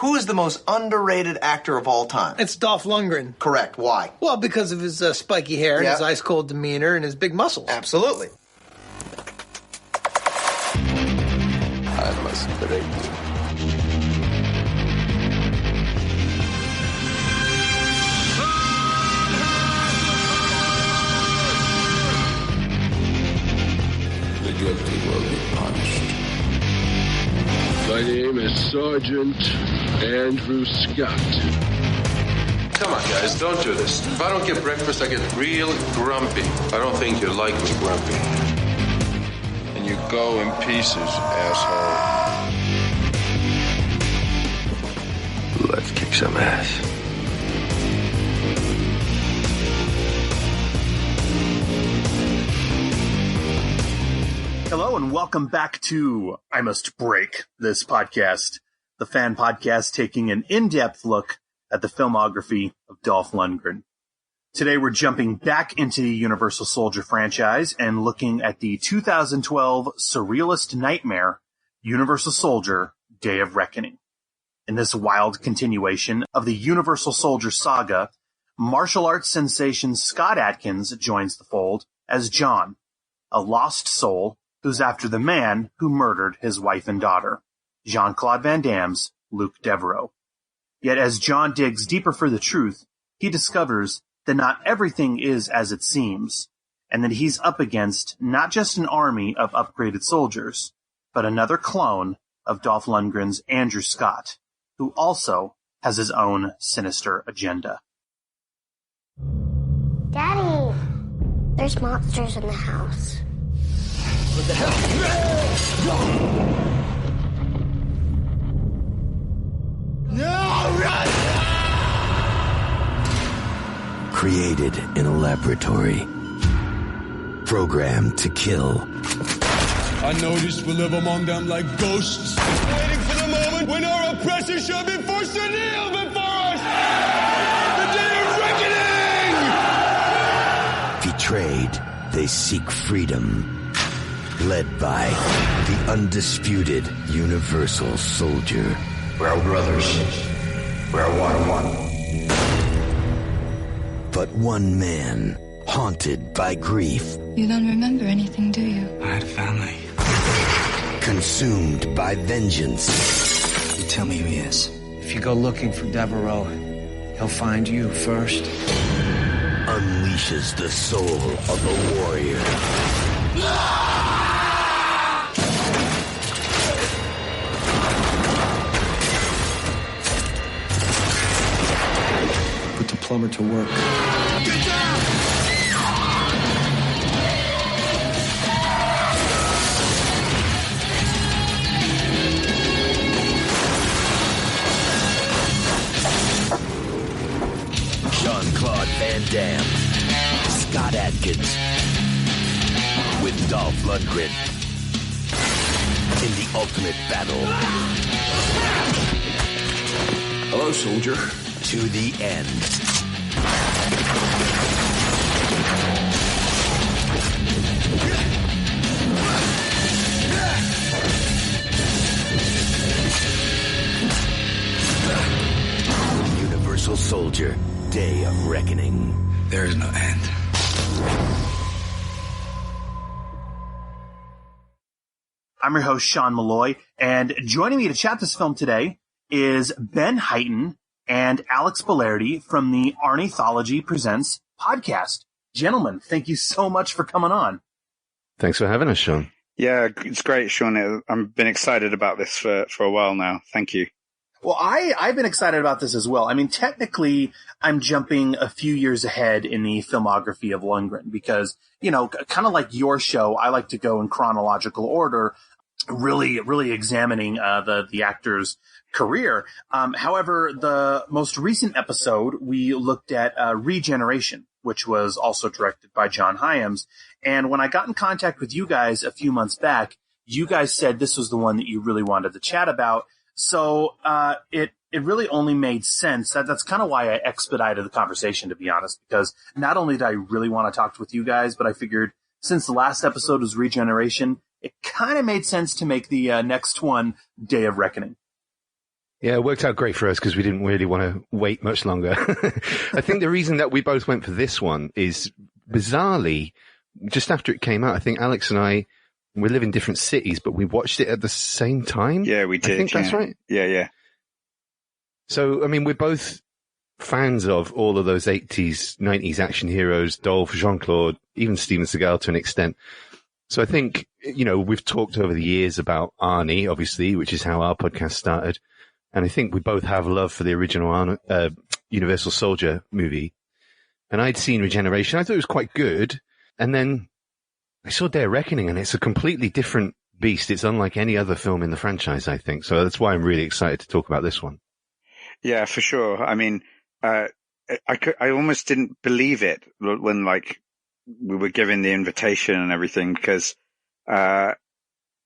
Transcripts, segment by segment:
Who is the most underrated actor of all time? It's Dolph Lundgren. Correct. Why? Well, because of his spiky hair and his ice-cold demeanor and his big muscles. Absolutely. I must break you. The guilty will be punished. My name is Sergeant Andrew Scott. Come on, guys, don't do this. If I don't get breakfast, I get real grumpy. I don't think you like me grumpy. And you go in pieces, asshole. Let's kick some ass. Hello and welcome back to I Must Break This Podcast, the fan podcast taking an in-depth look at the filmography of Dolph Lundgren. Today we're jumping back into the Universal Soldier franchise and looking at the 2012 surrealist nightmare, Universal Soldier: Day of Reckoning. In this wild continuation of the Universal Soldier saga, martial arts sensation Scott Adkins joins the fold as John, a lost soul who's after the man who murdered his wife and daughter, Jean-Claude Van Damme's Luke Devereaux. Yet as John digs deeper for the truth, he discovers that not everything is as it seems, and that he's up against not just an army of upgraded soldiers, but another clone of Dolph Lundgren's Andrew Scott, who also has his own sinister agenda. Daddy, there's monsters in the house. What the hell? No! Run! Created in a laboratory. Programmed to kill. Unnoticed we live among them like ghosts. Waiting for the moment when our oppressors shall be forced to kneel before us! The day of reckoning! Betrayed, they seek freedom. Led by the undisputed Universal Soldier. We're all brothers. We're one. But one man, haunted by grief. You don't remember anything, do you? I had a family. Consumed by vengeance. You tell me who he is. If you go looking for Devereaux, he'll find you first. Unleashes the soul of a warrior. Put the plumber to work. Get down! Jean-Claude Van Damme. Scott Adkins. With Dolph Lundgren. In the ultimate battle. Hello, soldier. To the end. Universal Soldier: Day of Reckoning. There is no end. I'm your host, Sean Malloy, and joining me to chat this film today is Ben Heighton and Alex Bellardi from the Arnithology Presents podcast. Gentlemen, thank you so much for coming on. Thanks for having us, Sean. Yeah, it's great, Sean. I've been excited about this for a while now. Thank you. Well, I've been excited about this as well. I mean, technically, I'm jumping a few years ahead in the filmography of Lundgren because, you know, kind of like your show, I like to go in chronological order, really examining the actor's career. However, the most recent episode, we looked at Regeneration, which was also directed by John Hyams. And when I got in contact with you guys a few months back, you guys said this was the one that you really wanted to chat about. So it really only made sense. That's kind of why I expedited the conversation, to be honest, because not only did I really want to talk with you guys, but I figured since the last episode was Regeneration, it kind of made sense to make the next one Day of Reckoning. Yeah, it worked out great for us because we didn't really want to wait much longer. I think the reason that we both went for this one is, bizarrely, just after it came out, I think Alex and I, we live in different cities, but we watched it at the same time. Yeah, we did. I think that's right. Yeah. So, I mean, we're both fans of all of those 80s, 90s action heroes, Dolph, Jean-Claude, even Steven Seagal to an extent. So I think, we've talked over the years about Arnie, obviously, which is how our podcast started. And I think we both have love for the original Universal Soldier movie. And I'd seen Regeneration. I thought it was quite good. And then I saw Day of Reckoning, and it's a completely different beast. It's unlike any other film in the franchise, I think. So that's why I'm really excited to talk about this one. Yeah, for sure. I mean, I almost didn't believe it when, we were given the invitation and everything, because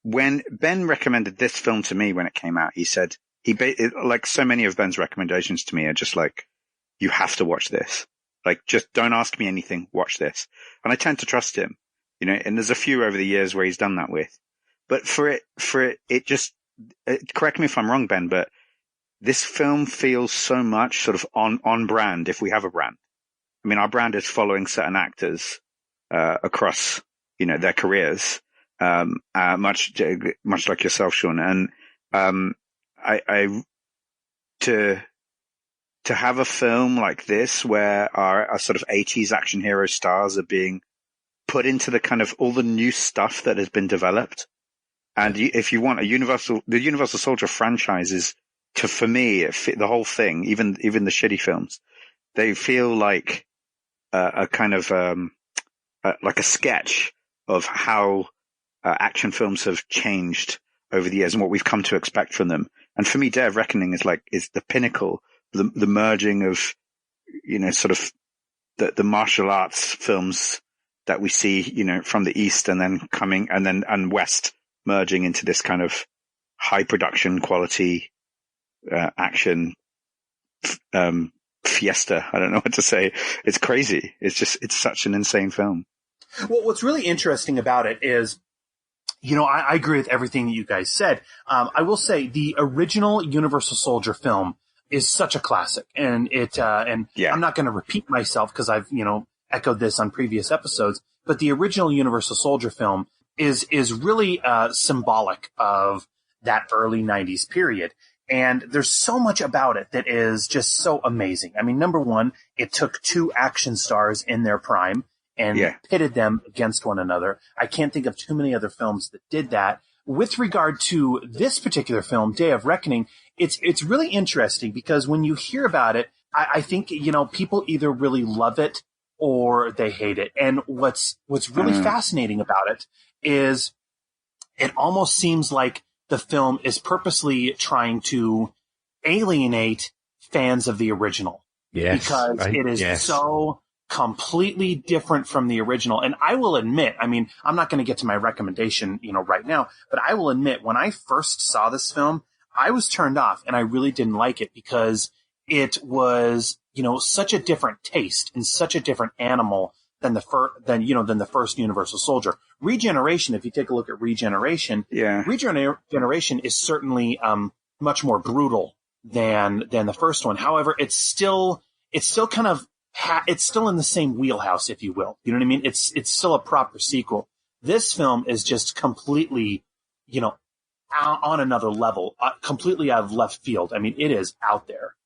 when Ben recommended this film to me when it came out, he said, like so many of Ben's recommendations to me are just like, you have to watch this. Like, just don't ask me anything, watch this. And I tend to trust him, and there's a few over the years where he's done that with. But for it just, correct me if I'm wrong, Ben, but this film feels so much sort of on brand, if we have a brand. I mean, our brand is following certain actors across, their careers, much like yourself, Sean. And to have a film like this where our sort of 80s action hero stars are being put into the kind of all the new stuff that has been developed. And if you want the Universal Soldier franchise is, for me, the whole thing, even the shitty films, they feel like a kind of like a sketch of how action films have changed over the years and what we've come to expect from them. And for me, Day of Reckoning is the pinnacle, the merging of, sort of the martial arts films that we see, from the East and then and West merging into this kind of high production quality, action, fiesta. I don't know what to say. It's crazy. It's such an insane film. Well, what's really interesting about it is, I agree with everything that you guys said. I will say the original Universal Soldier film is such a classic, and I'm not going to repeat myself because I've, echoed this on previous episodes, but the original Universal Soldier film is really, symbolic of that early 90s period. And there's so much about it that is just so amazing. I mean, number one, it took two action stars in their prime and pitted them against one another. I can't think of too many other films that did that. With regard to this particular film, Day of Reckoning, it's really interesting because when you hear about it, I think, people either really love it or they hate it. And what's really fascinating about it is it almost seems like the film is purposely trying to alienate fans of the original. Yes. Because it is so completely different from the original. And I will admit, I mean, I'm not going to get to my recommendation, right now, but I will admit when I first saw this film, I was turned off and I really didn't like it because it was, such a different taste and such a different animal than the first Universal Soldier. Regeneration, if you take a look at Regeneration, Regeneration is certainly, much more brutal than the first one. However, it's still kind of, it's still in the same wheelhouse, if you will. You know what I mean? It's still a proper sequel. This film is just completely, on another level, completely out of left field. I mean, it is out there.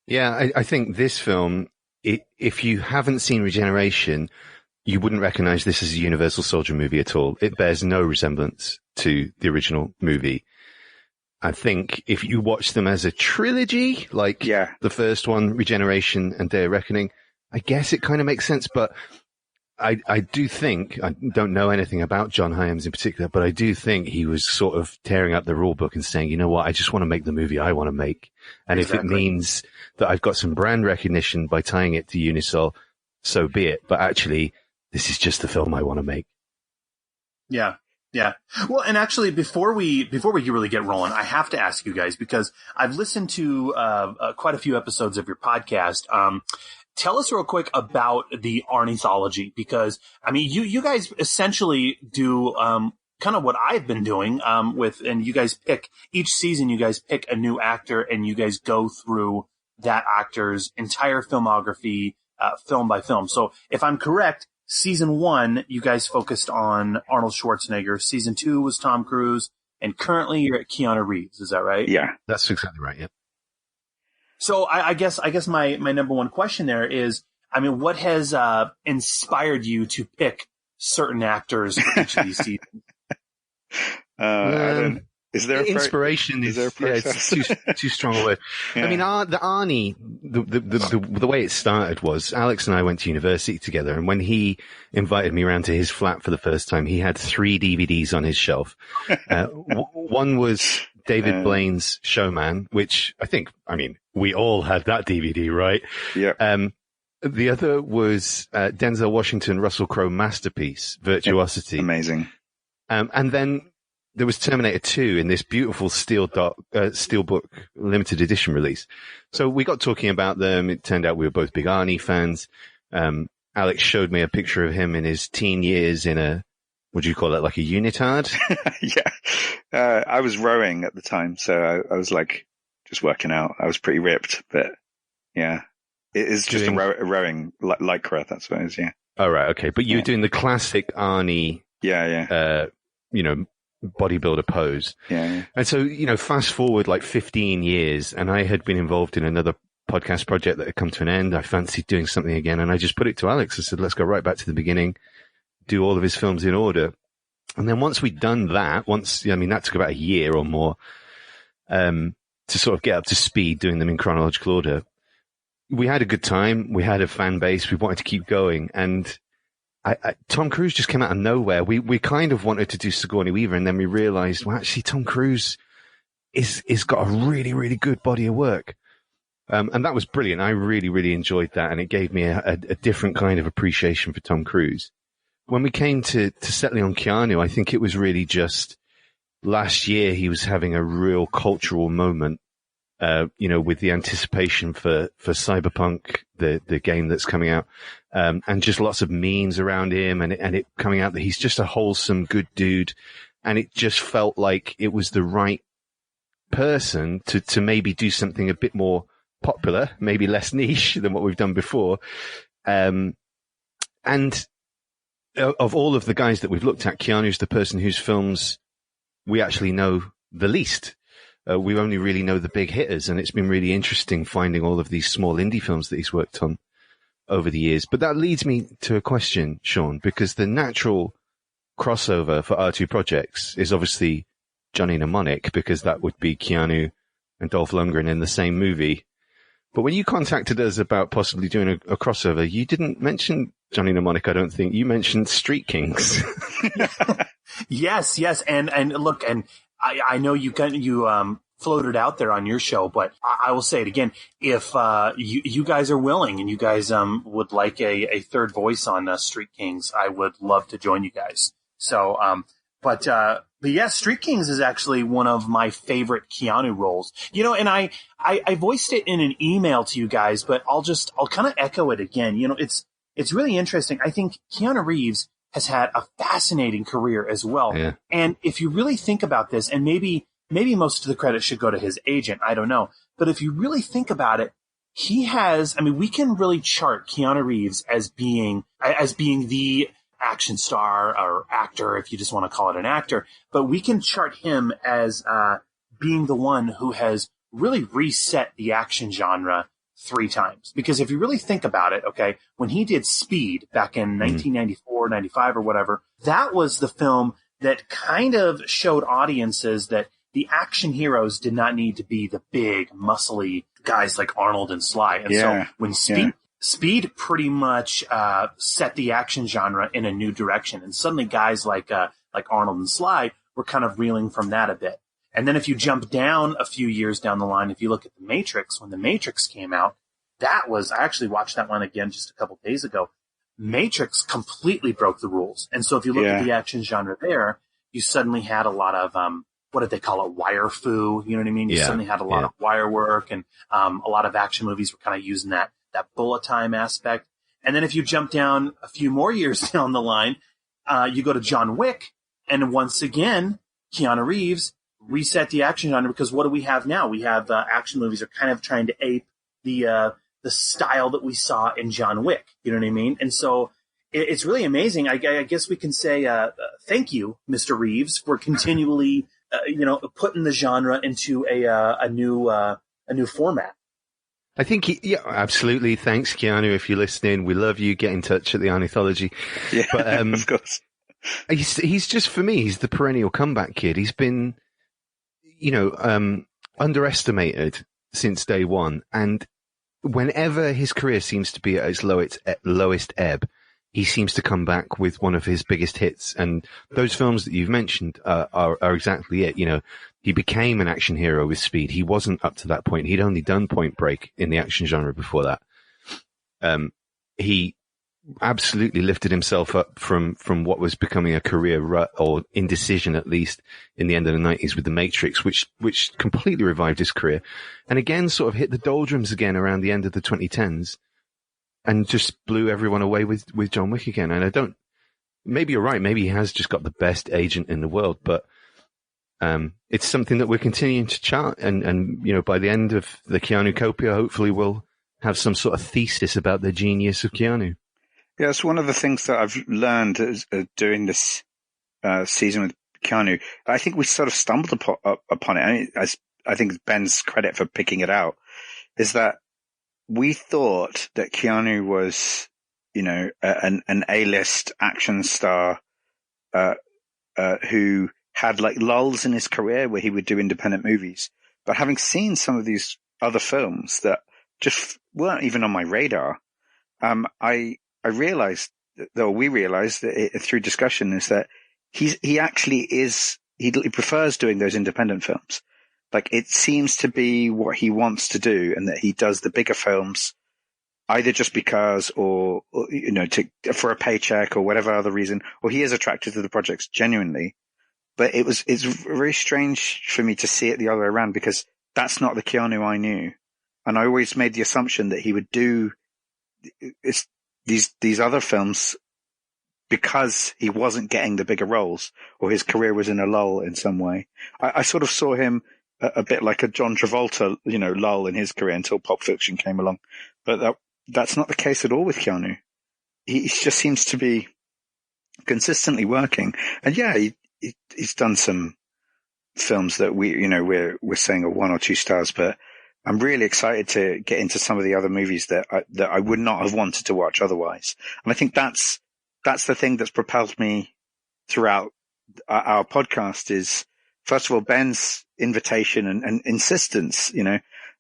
Yeah, I think this film, if you haven't seen Regeneration, you wouldn't recognize this as a Universal Soldier movie at all. It bears no resemblance to the original movie. I think if you watch them as a trilogy, like the first one, Regeneration and Day of Reckoning, I guess it kind of makes sense, but I do think, I don't know anything about John Hyams in particular, but I do think he was sort of tearing up the rule book and saying, you know what, I just want to make the movie I want to make. And if it means that I've got some brand recognition by tying it to Unisol, so be it. But actually, this is just the film I want to make. Yeah. Yeah. Well, and actually, before we really get rolling, I have to ask you guys, because I've listened to quite a few episodes of your podcast. Tell us real quick about the Arnieology, because I mean, you guys essentially do kind of what I've been doing, and you guys each season, you guys pick a new actor and you guys go through that actor's entire filmography, film by film. So if I'm correct, season 1, you guys focused on Arnold Schwarzenegger. Season 2 was Tom Cruise, and currently you're at Keanu Reeves. Is that right? Yeah, that's exactly right. Yeah. So I guess my number one question there is, I mean, what has inspired you to pick certain actors for each of these seasons? Is there inspiration? It's too strong a word. Yeah. I mean, the Arnie, the way it started was Alex and I went to university together, and when he invited me around to his flat for the first time, he had 3 DVDs on his shelf. One was David Blaine's Showman, which we all had that DVD, right? Yeah. The other was Denzel Washington, Russell Crowe masterpiece, Virtuosity. Amazing. And then there was Terminator 2 in this beautiful Steelbook limited edition release. So we got talking about them. It turned out we were both big Arnie fans. Alex showed me a picture of him in his teen years in a, what do you call it, like a unitard? Yeah. I was rowing at the time, so I was like just working out. I was pretty ripped, but yeah. It is just a rowing lycra, that's what it is, yeah. Oh, right, okay. But you were doing the classic Arnie, bodybuilder pose. Yeah. And so, fast forward like 15 years, and I had been involved in another podcast project that had come to an end. I fancied doing something again, and I just put it to Alex. I said, let's go right back to the beginning, do all of his films in order. And then once we'd done that, that took about a year or more, to sort of get up to speed doing them in chronological order. We had a good time. We had a fan base. We wanted to keep going. And Tom Cruise just came out of nowhere. We kind of wanted to do Sigourney Weaver, and then we realized, well, actually, Tom Cruise is got a really, really good body of work. And that was brilliant. I really, really enjoyed that. And it gave me a different kind of appreciation for Tom Cruise. When we came to settling on Keanu, I think it was really just last year he was having a real cultural moment. With the anticipation for Cyberpunk, the game that's coming out, and just lots of memes around him and it coming out that he's just a wholesome, good dude. And it just felt like it was the right person to maybe do something a bit more popular, maybe less niche than what we've done before. And of all of the guys that we've looked at, Keanu's the person whose films we actually know the least. We only really know the big hitters, and it's been really interesting finding all of these small indie films that he's worked on over the years. But that leads me to a question, Sean, because the natural crossover for our 2 projects is obviously Johnny Mnemonic, because that would be Keanu and Dolph Lundgren in the same movie. But when you contacted us about possibly doing a crossover, you didn't mention Johnny Mnemonic, I don't think. You mentioned Street Kings. Yes. And look, and I know you floated out there on your show, but I will say it again. If you guys are willing and you guys would like a third voice on Street Kings, I would love to join you guys. So, but yeah, Street Kings is actually one of my favorite Keanu roles. And I voiced it in an email to you guys, but I'll kind of echo it again. It's really interesting. I think Keanu Reeves has had a fascinating career as well. Yeah. And if you really think about this, and maybe most of the credit should go to his agent, I don't know. But if you really think about it, we can really chart Keanu Reeves as being the action star or actor, if you just want to call it an actor. But we can chart him as being the one who has really reset the action genre 3 times. Because if you really think about it, okay, when he did Speed back in 1994, 95 or whatever, that was the film that kind of showed audiences that the action heroes did not need to be the big, muscly guys like Arnold and Sly. And so when Speed pretty much set the action genre in a new direction. And suddenly guys like Arnold and Sly were kind of reeling from that a bit. And then if you jump down a few years down the line, if you look at The Matrix, when The Matrix came out, I actually watched that one again just a couple days ago. Matrix completely broke the rules. And so if you look at the action genre there, you suddenly had a lot of, what did they call it? Wire fu. You know what I mean? You suddenly had a lot of wire work, and a lot of action movies were kind of using that bullet time aspect. And then if you jump down a few more years down the line, you go to John Wick, And once again, Keanu Reeves reset the action genre, because what do we have now? We have action movies are kind of trying to ape the style that we saw in John Wick. You know what I mean? And so it's really amazing. I guess we can say thank you, Mr. Reeves, for continually putting the genre into a new format. I think, absolutely. Thanks, Keanu. If you're listening, we love you. Get in touch at the Ornithology. Yeah, but, of course. He's just, for me, he's the perennial comeback kid. He's been, underestimated since day one. And whenever his career seems to be at its lowest ebb, he seems to come back with one of his biggest hits. And those films that you've mentioned are exactly it. He became an action hero with Speed. He wasn't up to that point. He'd only done Point Break in the action genre before that. He absolutely lifted himself up from what was becoming a career rut, or indecision at least, in the end of the 90s with The Matrix, which completely revived his career. And again, sort of hit the doldrums again around the end of the 2010s. And just blew everyone away with John Wick again. And maybe you're right. Maybe he has just got the best agent in the world, but it's something that we're continuing to chart. And by the end of the Keanu Copia, hopefully we'll have some sort of thesis about the genius of Keanu. Yeah, it's one of the things that I've learned doing this season with Keanu. I think we sort of stumbled upon it. I think it's Ben's credit for picking it out, is that we thought that Keanu was, an A-list action star who had like lulls in his career where he would do independent movies. But having seen some of these other films that just weren't even on my radar, we realized that through discussion is that he actually he prefers doing those independent films. Like, it seems to be what he wants to do, and that he does the bigger films either just because, or for a paycheck or whatever other reason, or he is attracted to the projects genuinely. But it's very strange for me to see it the other way around, because that's not the Keanu I knew. And I always made the assumption that he would do these other films because he wasn't getting the bigger roles, or his career was in a lull in some way. I sort of saw him a bit like a John Travolta, lull in his career until Pulp Fiction came along. But that's not the case at all with Keanu. He just seems to be consistently working. And yeah, he's done some films that we're saying are 1 or 2 stars, but I'm really excited to get into some of the other movies that I would not have wanted to watch otherwise. And I think that's the thing that's propelled me throughout our podcast is, first of all, Ben's invitation and insistence,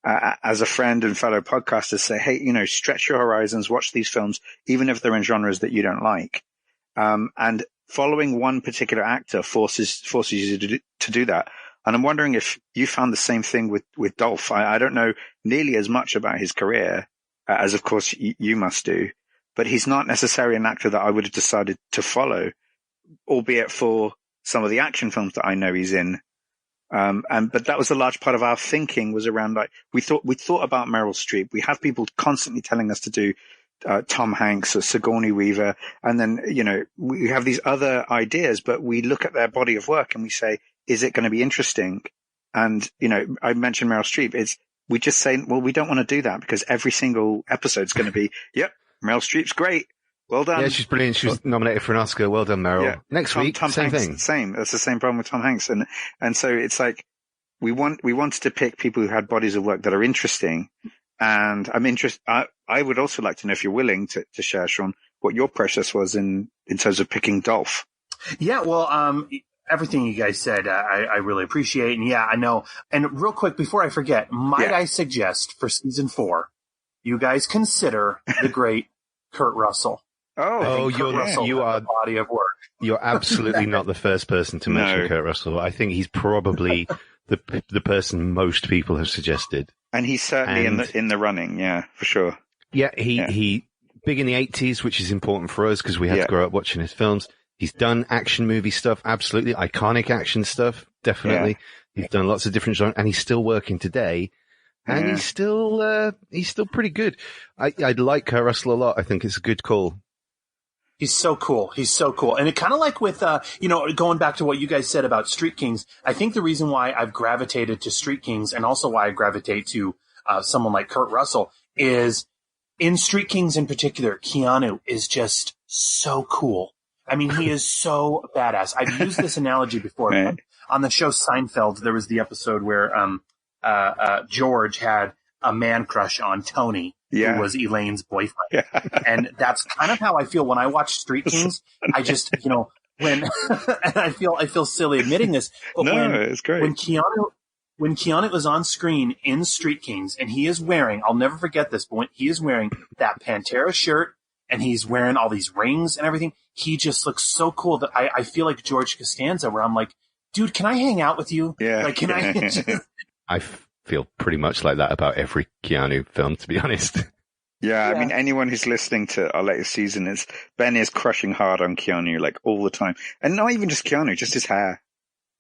as a friend and fellow podcaster, say, hey, stretch your horizons, watch these films, even if they're in genres that you don't like. And following one particular actor forces you to do that. And I'm wondering if you found the same thing with Dolph. I don't know nearly as much about his career as, of course, you must do, but he's not necessarily an actor that I would have decided to follow, albeit for some of the action films that I know he's in. But that was a large part of our thinking, was around, like, we thought about Meryl Streep. We have people constantly telling us to do Tom Hanks or Sigourney Weaver. And then, we have these other ideas, but we look at their body of work and we say, is it going to be interesting? And, I mentioned Meryl Streep. We just say, well, we don't want to do that, because every single episode's going to be, yep, Meryl Streep's great. Well done. Yeah, she's brilliant. She was nominated for an Oscar. Well done, Meryl. Yeah. Next week, Tom same Hanks, thing. Same. That's the same problem with Tom Hanks. And so it's like, we wanted to pick people who had bodies of work that are interesting. And I'm interested. I would also like to know, if you're willing to share, Sean, what your process was in terms of picking Dolph. Yeah, well, everything you guys said, I really appreciate. And yeah, I know. And real quick, before I forget, might I suggest for season 4, you guys consider the great Kurt Russell. You are body of work. You're absolutely not the first person to mention Kurt Russell. I think he's probably the person most people have suggested. And he's certainly in the running, yeah, for sure. Yeah, he big in the 80s, which is important for us because we had to grow up watching his films. He's done action movie stuff, absolutely. Iconic action stuff, definitely. Yeah. He's done lots of different genres, and he's still working today. And he's still pretty good. I like Kurt Russell a lot. I think it's a good call. He's so cool. He's so cool. And it kind of like with, going back to what you guys said about Street Kings, I think the reason why I've gravitated to Street Kings and also why I gravitate to someone like Kurt Russell is in Street Kings in particular, Keanu is just so cool. I mean, he is so badass. I've used this analogy before. Right. On the show Seinfeld, there was the episode where George had a man crush on Tony, who was Elaine's boyfriend. Yeah. And that's kind of how I feel when I watch Street Kings. I just, when and I feel silly admitting this, but it's great. When Keanu was on screen in Street Kings, and he is wearing, I'll never forget this, but when he is wearing that Pantera shirt, and he's wearing all these rings and everything, he just looks so cool that I feel like George Costanza, where I'm like, dude, can I hang out with you? Yeah. Like, can I? I feel pretty much like that about every Keanu film, to be honest. Yeah, I mean, anyone who's listening to our latest season Ben is crushing hard on Keanu, like, all the time. And not even just Keanu, just his hair.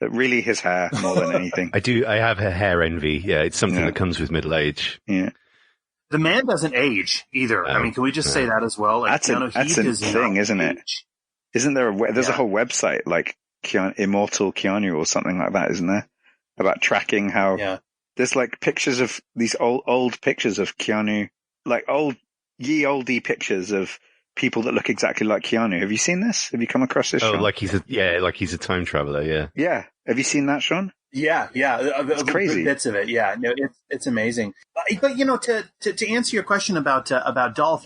Really his hair more than anything. I have a hair envy. Yeah, it's something that comes with middle age. Yeah. The man doesn't age either. I mean, can we just say that as well? Like, that's a thing, isn't it? Isn't there there's a whole website like Immortal Keanu or something like that, isn't there? About tracking how there's like pictures of these old pictures of Keanu, like oldie pictures of people that look exactly like Keanu. Have you seen this? Have you come across this? Oh, Sean? like he's a time traveler. Yeah. Yeah. Have you seen that, Sean? Yeah. It's crazy. Bits of it. Yeah. No, it's amazing. But to answer your question about Dolph,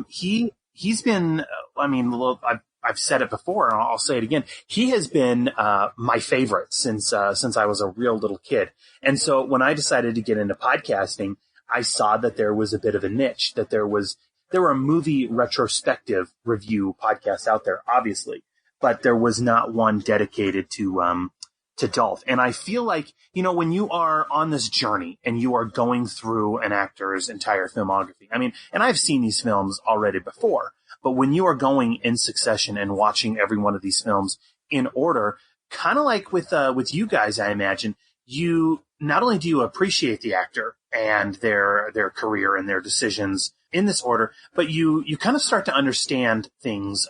he's been. I mean, I've said it before, and I'll say it again. He has been my favorite since I was a real little kid. And so when I decided to get into podcasting, I saw that there was a bit of a niche, that there were movie retrospective review podcasts out there, obviously, but there was not one dedicated to Dolph. And I feel like, when you are on this journey and you are going through an actor's entire filmography, I mean, and I've seen these films already before, but when you are going in succession and watching every one of these films in order, kind of like with you guys, I imagine, you not only do you appreciate the actor and their career and their decisions in this order, but you kind of start to understand things,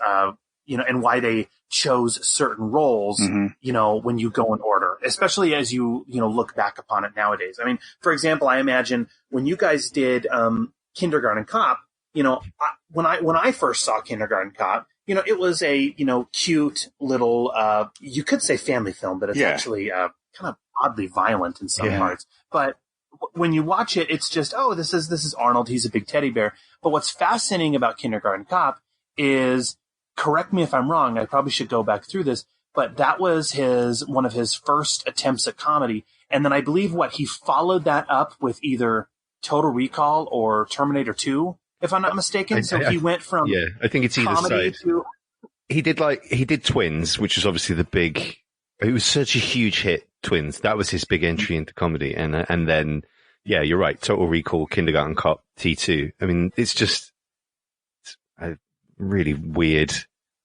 and why they chose certain roles, when you go in order, especially as you look back upon it nowadays. I mean, for example, I imagine when you guys did Kindergarten Cop, when I first saw Kindergarten Cop, it was a, cute little, you could say family film, but it's actually kind of oddly violent in some parts. But when you watch it, it's just, this is Arnold. He's a big teddy bear. But what's fascinating about Kindergarten Cop is, correct me if I'm wrong, I probably should go back through this, but that was one of his first attempts at comedy. And then I believe he followed that up with either Total Recall or Terminator 2, if I'm not mistaken. So he went from I think it's either side. He did Twins, which was obviously it was such a huge hit, Twins. That was his big entry into comedy. And then, you're right, Total Recall, Kindergarten Cop, T2. I mean, it's just a really weird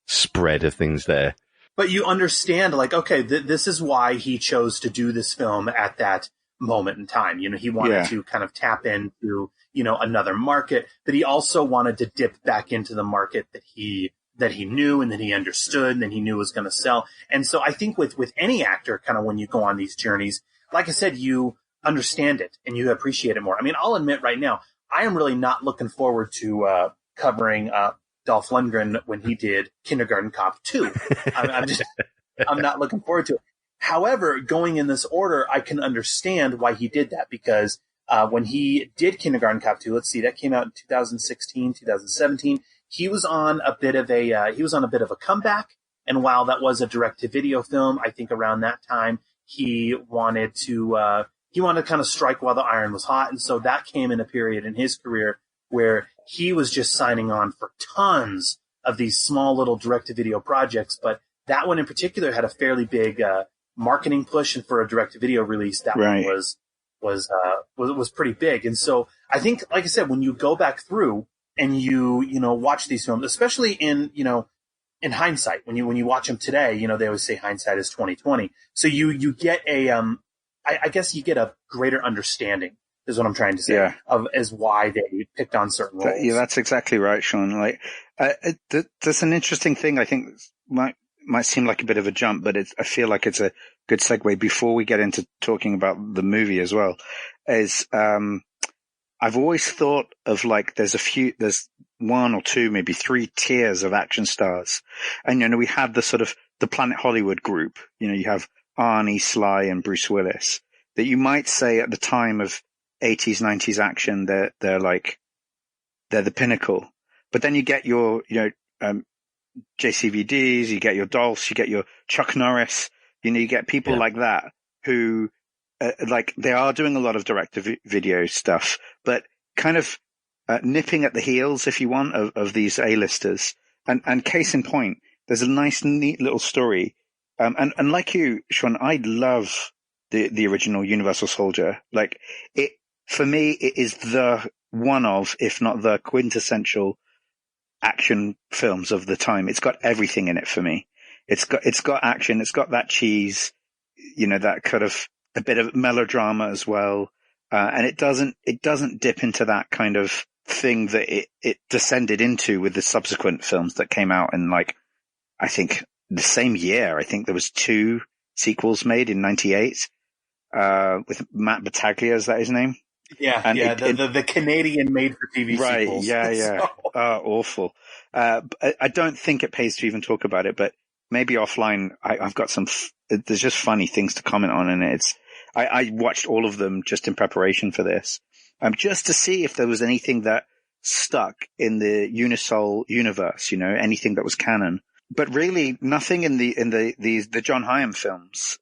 spread of things there. But you understand, like, okay, this is why he chose to do this film at that moment in time. He wanted to kind of tap into, another market, but he also wanted to dip back into the market that he knew and that he understood and that he knew was going to sell. And so I think with any actor, kind of when you go on these journeys, like I said, you understand it and you appreciate it more. I mean, I'll admit right now, I am really not looking forward to covering Dolph Lundgren when he did Kindergarten Cop 2. I'm not looking forward to it. However, going in this order, I can understand why he did that, because when he did Kindergarten Cop 2, let's see, that came out in 2016, 2017. He was on a bit of a comeback, and while that was a direct-to-video film, I think around that time he wanted to kind of strike while the iron was hot, and so that came in a period in his career where he was just signing on for tons of these small little direct-to-video projects, but that one in particular had a fairly big marketing push, and for a direct-to-video release, that one was pretty big. And so I think, like I said, when you go back through and you watch these films, especially in hindsight, when you watch them today, they always say hindsight is 20/20. So you get I guess you get a greater understanding is what I'm trying to say, is why they picked on certain roles. Yeah, that's exactly right, Sean. Like, there's an interesting thing I think might seem like a bit of a jump, but I feel like it's a good segue before we get into talking about the movie as well, is, I've always thought of like, there's one or two, maybe three tiers of action stars. And, we have the sort of the Planet Hollywood group. You have Arnie, Sly, and Bruce Willis, that you might say at the time of 80s, 90s action, they're the pinnacle. But then you get your, JCVDs, you get your Dolphs, you get your Chuck Norris, you get people like that who, they are doing a lot of direct-to-video stuff, but kind of nipping at the heels, if you want, of these A-listers. And case in point, there's a nice, neat little story. And like you, Sean, I love the original Universal Soldier. Like, for me, it is the one of, if not the quintessential action films of the time. It's got everything in it for me. It's got action. It's got that cheese, that kind of a bit of melodrama as well. And it doesn't dip into that kind of thing that it descended into with the subsequent films that came out in, like, I think the same year. I think there was 2 sequels made in 98, with Matt Battaglia. Is that his name? Yeah. And the Canadian made for TV sequels. Yeah. Awful. I don't think it pays to even talk about it, but maybe offline, I've got there's just funny things to comment on, and I watched all of them just in preparation for this, just to see if there was anything that stuck in the Unisol universe, anything that was canon. But really, nothing in the John Hyam films,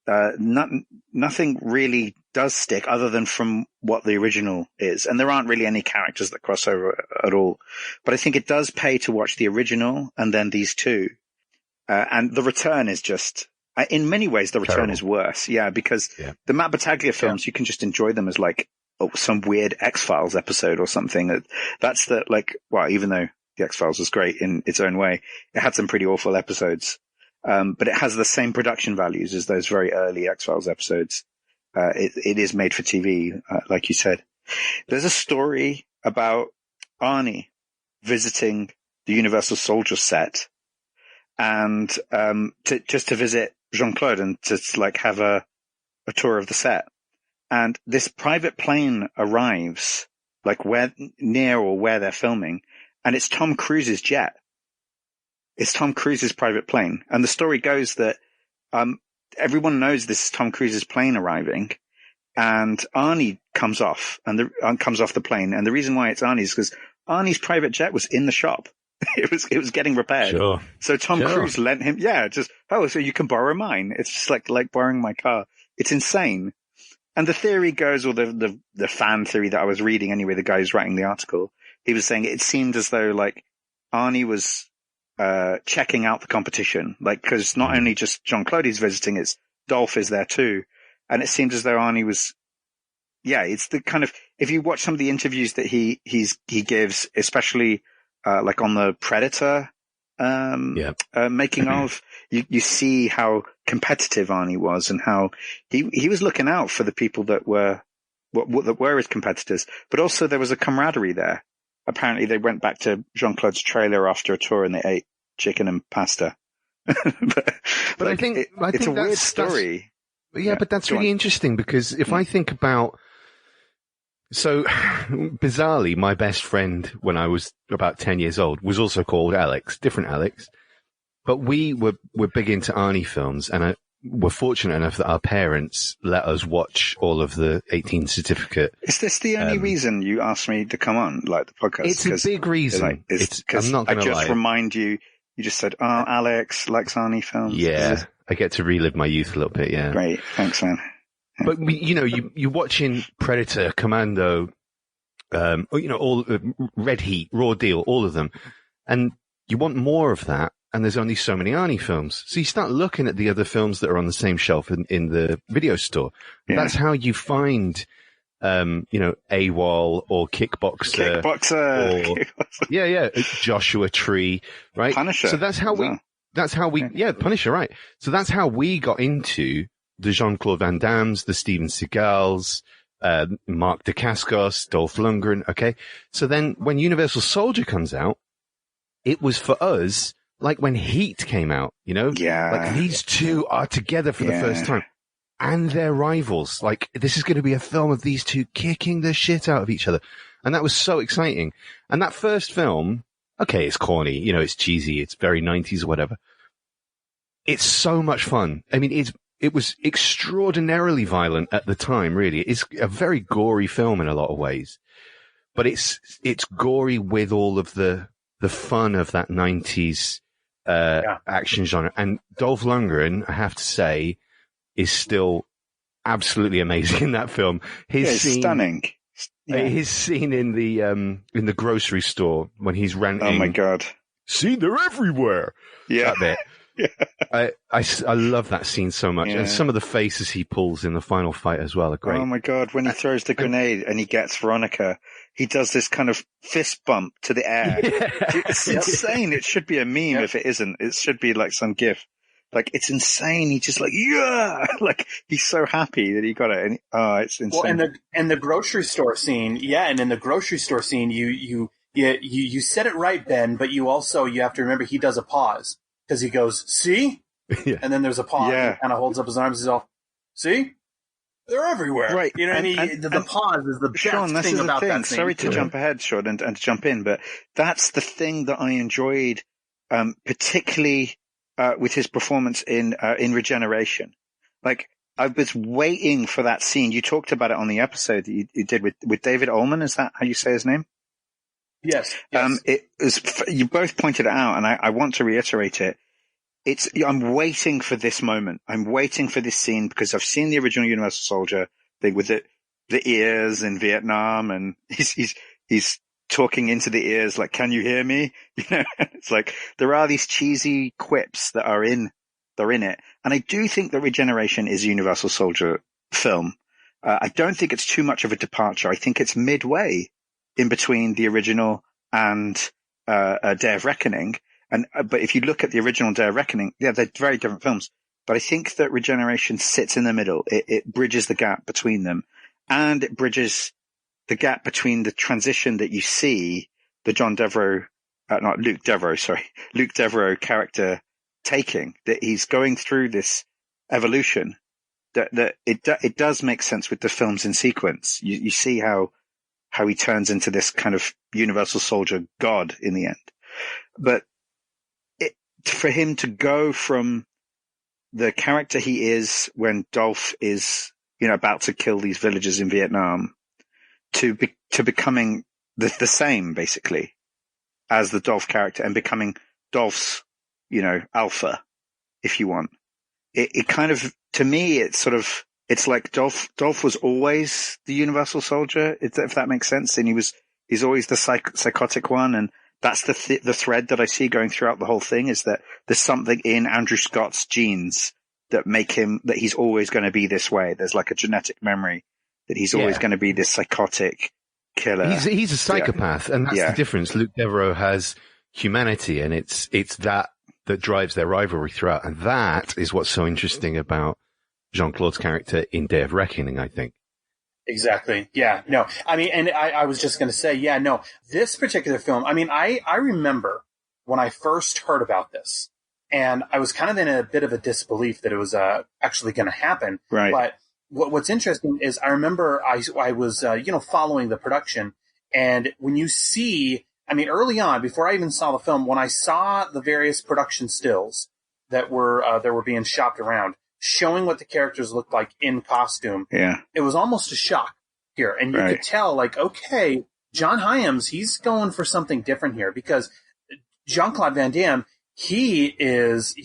nothing really does stick other than from what the original is. And there aren't really any characters that cross over at all. But I think it does pay to watch the original and then these two. And the return is just, in many ways, the return is worse. Yeah, because the Matt Battaglia films, you can just enjoy them as like, some weird X-Files episode or something. That's even though the X-Files was great in its own way, it had some pretty awful episodes. But it has the same production values as those very early X-Files episodes. It is made for TV, like you said. There's a story about Arnie visiting the Universal Soldier set and, to visit Jean-Claude and to have a tour of the set. And this private plane arrives, where they're filming, and it's Tom Cruise's jet. It's Tom Cruise's private plane. And the story goes that, everyone knows this is Tom Cruise's plane arriving, and Arnie comes off the plane. And the reason why it's Arnie's because Arnie's private jet was in the shop. It was getting repaired. Sure. So Tom Cruise lent him, so you can borrow mine. It's just like borrowing my car. It's insane. And the theory goes, or the fan theory that I was reading anyway, the guy who's writing the article, he was saying it seemed as though Arnie was checking out the competition, because not only just Jean-Claude is visiting, it's Dolph is there too. And it seemed as though Arnie was, it's the kind of, if you watch some of the interviews that he gives, especially, on the Predator, making of, you see how competitive Arnie was and how he was looking out for the people that were his competitors, but also there was a camaraderie there. Apparently they went back to Jean-Claude's trailer after a tour and they ate chicken and pasta. but I think it's a weird story. But that's really interesting because if I think about, so bizarrely, my best friend when I was about 10 years old was also called Alex, different Alex, but we were big into Arnie films, and we're fortunate enough that our parents let us watch all of the 18 certificate. Is this the only reason you asked me to come on, the podcast? It's a big reason. I'm not going to lie. I just remind you, you just said, Alex likes Arnie films. Yeah, I get to relive my youth a little bit, yeah. Great, thanks, man. But, you're watching Predator, Commando, all Red Heat, Raw Deal, all of them. And you want more of that. And there's only so many Arnie films. So you start looking at the other films that are on the same shelf in the video store. Yeah. That's how you find, AWOL or Kickboxer. Or, Joshua Tree, right? Punisher. So that's how Punisher, right. So that's how we got into the Jean-Claude Van Dammes, the Steven Seagals, Mark Dacascos, Dolph Lundgren. Okay. So then when Universal Soldier comes out, it was for us like when Heat came out, you know? Yeah. Like these two are together for the first time. And they're rivals. Like, this is going to be a film of these two kicking the shit out of each other. And that was so exciting. And that first film, okay, it's corny, you know, it's cheesy, it's very 90s or whatever. It's so much fun. I mean, it was extraordinarily violent at the time, really. It's a very gory film in a lot of ways. But it's gory with all of the fun of that 90s action genre. And Dolph Lundgren, I have to say, is still absolutely amazing in that film. His scene, stunning. Yeah. His scene in the grocery store when he's ranting. Oh my God. See, they're everywhere. Yeah. That bit. Yeah. I love that scene so much. Yeah. And some of the faces he pulls in the final fight as well are great. Oh my God. When he throws the grenade and he gets Veronica, he does this kind of fist bump to the air. Yeah. It's insane. It should be a meme if it isn't. It should be like some GIF. Like, it's insane. He's just like, yeah! Like, he's so happy that he got it. And, it's insane. Well, and the grocery store scene, and in the grocery store scene, you said it right, Ben, but you have to remember he does a pause. Because he goes, see? Yeah. And then there's a pause. Yeah. He kind of holds up his arms. He's all, see? They're everywhere. Right. You know, and the pause is the best Sean, thing about that scene. Sorry to jump ahead, Sean, and to jump in, but that's the thing that I enjoyed, particularly with his performance in Regeneration. Like, I was waiting for that scene. You talked about it on the episode that you did with David Ullman. Is that how you say his name? Yes. It was, you both pointed it out, and I want to reiterate it. I'm waiting for this moment. I'm waiting for this scene because I've seen the original Universal Soldier thing with the ears in Vietnam, and he's talking into the ears like, "Can you hear me?" You know, it's like there are these cheesy quips that are in it, and I do think that Regeneration is a Universal Soldier film. I don't think it's too much of a departure. I think it's midway in between the original and Day of Reckoning. But if you look at the original Day of Reckoning, they're very different films. But I think that Regeneration sits in the middle. It bridges the gap between them, and it bridges the gap between the transition that you see the Luke Devereaux character taking, that he's going through this evolution, that it does make sense with the films in sequence. You see how he turns into this kind of Universal Soldier god in the end. But for him to go from the character he is when Dolph is, about to kill these villagers in Vietnam to becoming the same basically as the Dolph character and becoming Dolph's, alpha, if you want. It kind of, to me, it's like Dolph was always the Universal Soldier, if that makes sense. And he's always the psychotic one. And that's the thread that I see going throughout the whole thing, is that there's something in Andrew Scott's genes that make him, that he's always going to be this way. There's like a genetic memory that he's always going to be this psychotic killer. He's a psychopath, and that's the difference. Luke Devereaux has humanity, and it's that drives their rivalry throughout. And that is what's so interesting about Jean-Claude's character in Day of Reckoning, I think. Exactly. Yeah. No, I mean, and I was just going to say, this particular film, I mean, I remember when I first heard about this, and I was kind of in a bit of a disbelief that it was actually going to happen. Right. But what's interesting is I remember I was, following the production, and when you see, I mean, early on, before I even saw the film, when I saw the various production stills that were being shopped around, showing what the characters looked like in costume, it was almost a shock here. And you could tell, like, okay, John Hyams, he's going for something different here, because Jean-Claude Van Damme, he is,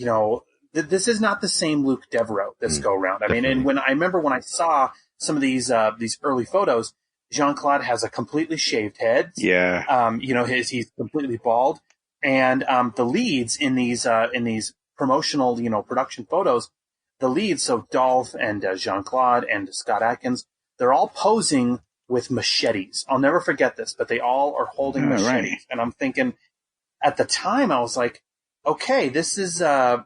this is not the same Luke Devereaux this go around. I mean, and when I saw some of these early photos, Jean-Claude has a completely shaved head. Yeah. He's completely bald. And the leads in these promotional, production photos, the leads, so Dolph and Jean-Claude and Scott Adkins, they're all posing with machetes. I'll never forget this, but they all are holding machetes. Right. And I'm thinking, at the time, I was like, okay, this is a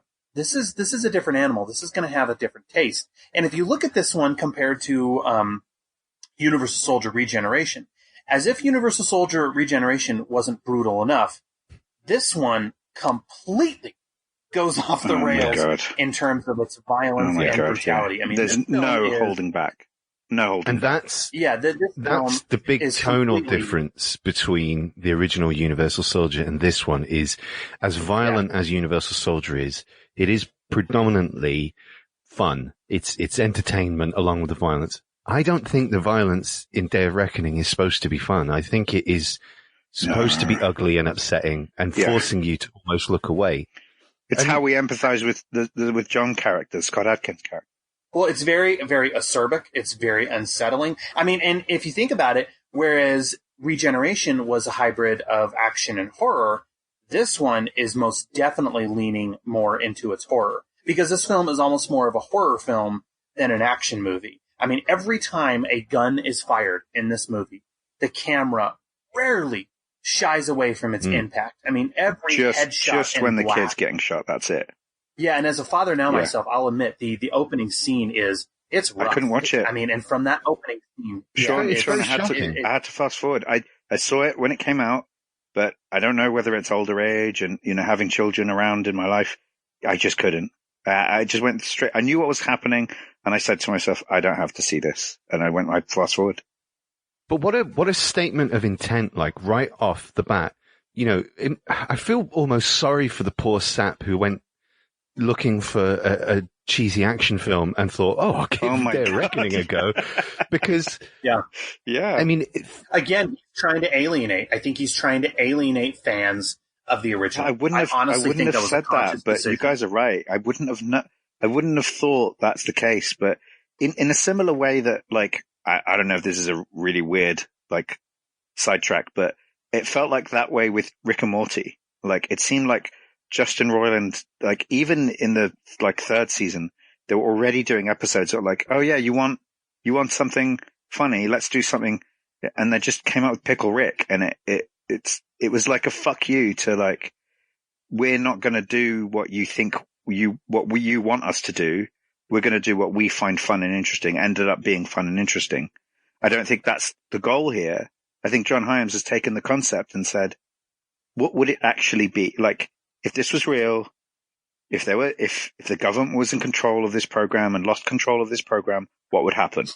different animal. This is going to have a different taste. And if you look at this one compared to Universal Soldier Regeneration. As if Universal Soldier Regeneration wasn't brutal enough, this one completely goes off the rails in terms of its violence and brutality. Yeah. I mean, there's no holding back. No holding and back. That's the big tonal difference between the original Universal Soldier and this one is, as violent as Universal Soldier is, it is predominantly fun. It's entertainment along with the violence. I don't think the violence in Day of Reckoning is supposed to be fun. I think it is supposed to be ugly and upsetting and forcing you to almost look away. It's how we empathize with John's character, Scott Adkins' character. Well, it's very, very acerbic. It's very unsettling. I mean, and if you think about it, whereas Regeneration was a hybrid of action and horror, this one is most definitely leaning more into its horror. Because this film is almost more of a horror film than an action movie. I mean, every time a gun is fired in this movie, the camera rarely shies away from its impact. I mean, every headshot just when the kid's getting shot, that's it. Yeah, and as a father now myself, I'll admit the opening scene it's rough. I couldn't watch it. I mean, and from that opening scene, Sean, I had to fast forward. I saw it when it came out, but I don't know whether it's older age and, having children around in my life, I just couldn't. I just went straight. I knew what was happening, and I said to myself, I don't have to see this. And I fast forward. But what a statement of intent, like right off the bat. I feel almost sorry for the poor sap who went looking for a cheesy action film and thought, I'll give Day of Reckoning a go. Because, I mean, again, he's trying to alienate. I think he's trying to alienate fans of the original. I wouldn't have said that, but decision. You guys are right. I wouldn't have thought that's the case, but in a similar way that, like, I don't know if this is a really weird, like, sidetrack, but it felt like that way with Rick and Morty. Like, it seemed like Justin Roiland, like, even in the, like, third season, they were already doing episodes that were like, oh yeah, you want something funny, let's do something. And they just came out with Pickle Rick, and it was like a fuck you to, like, we're not going to do what you think you want us to do. We're going to do what we find fun and interesting. Ended up being fun and interesting. I don't think that's the goal here. I think John Hyams has taken the concept and said, what would it actually be? Like, if this was real, if the government was in control of this program and lost control of this program, what would happen?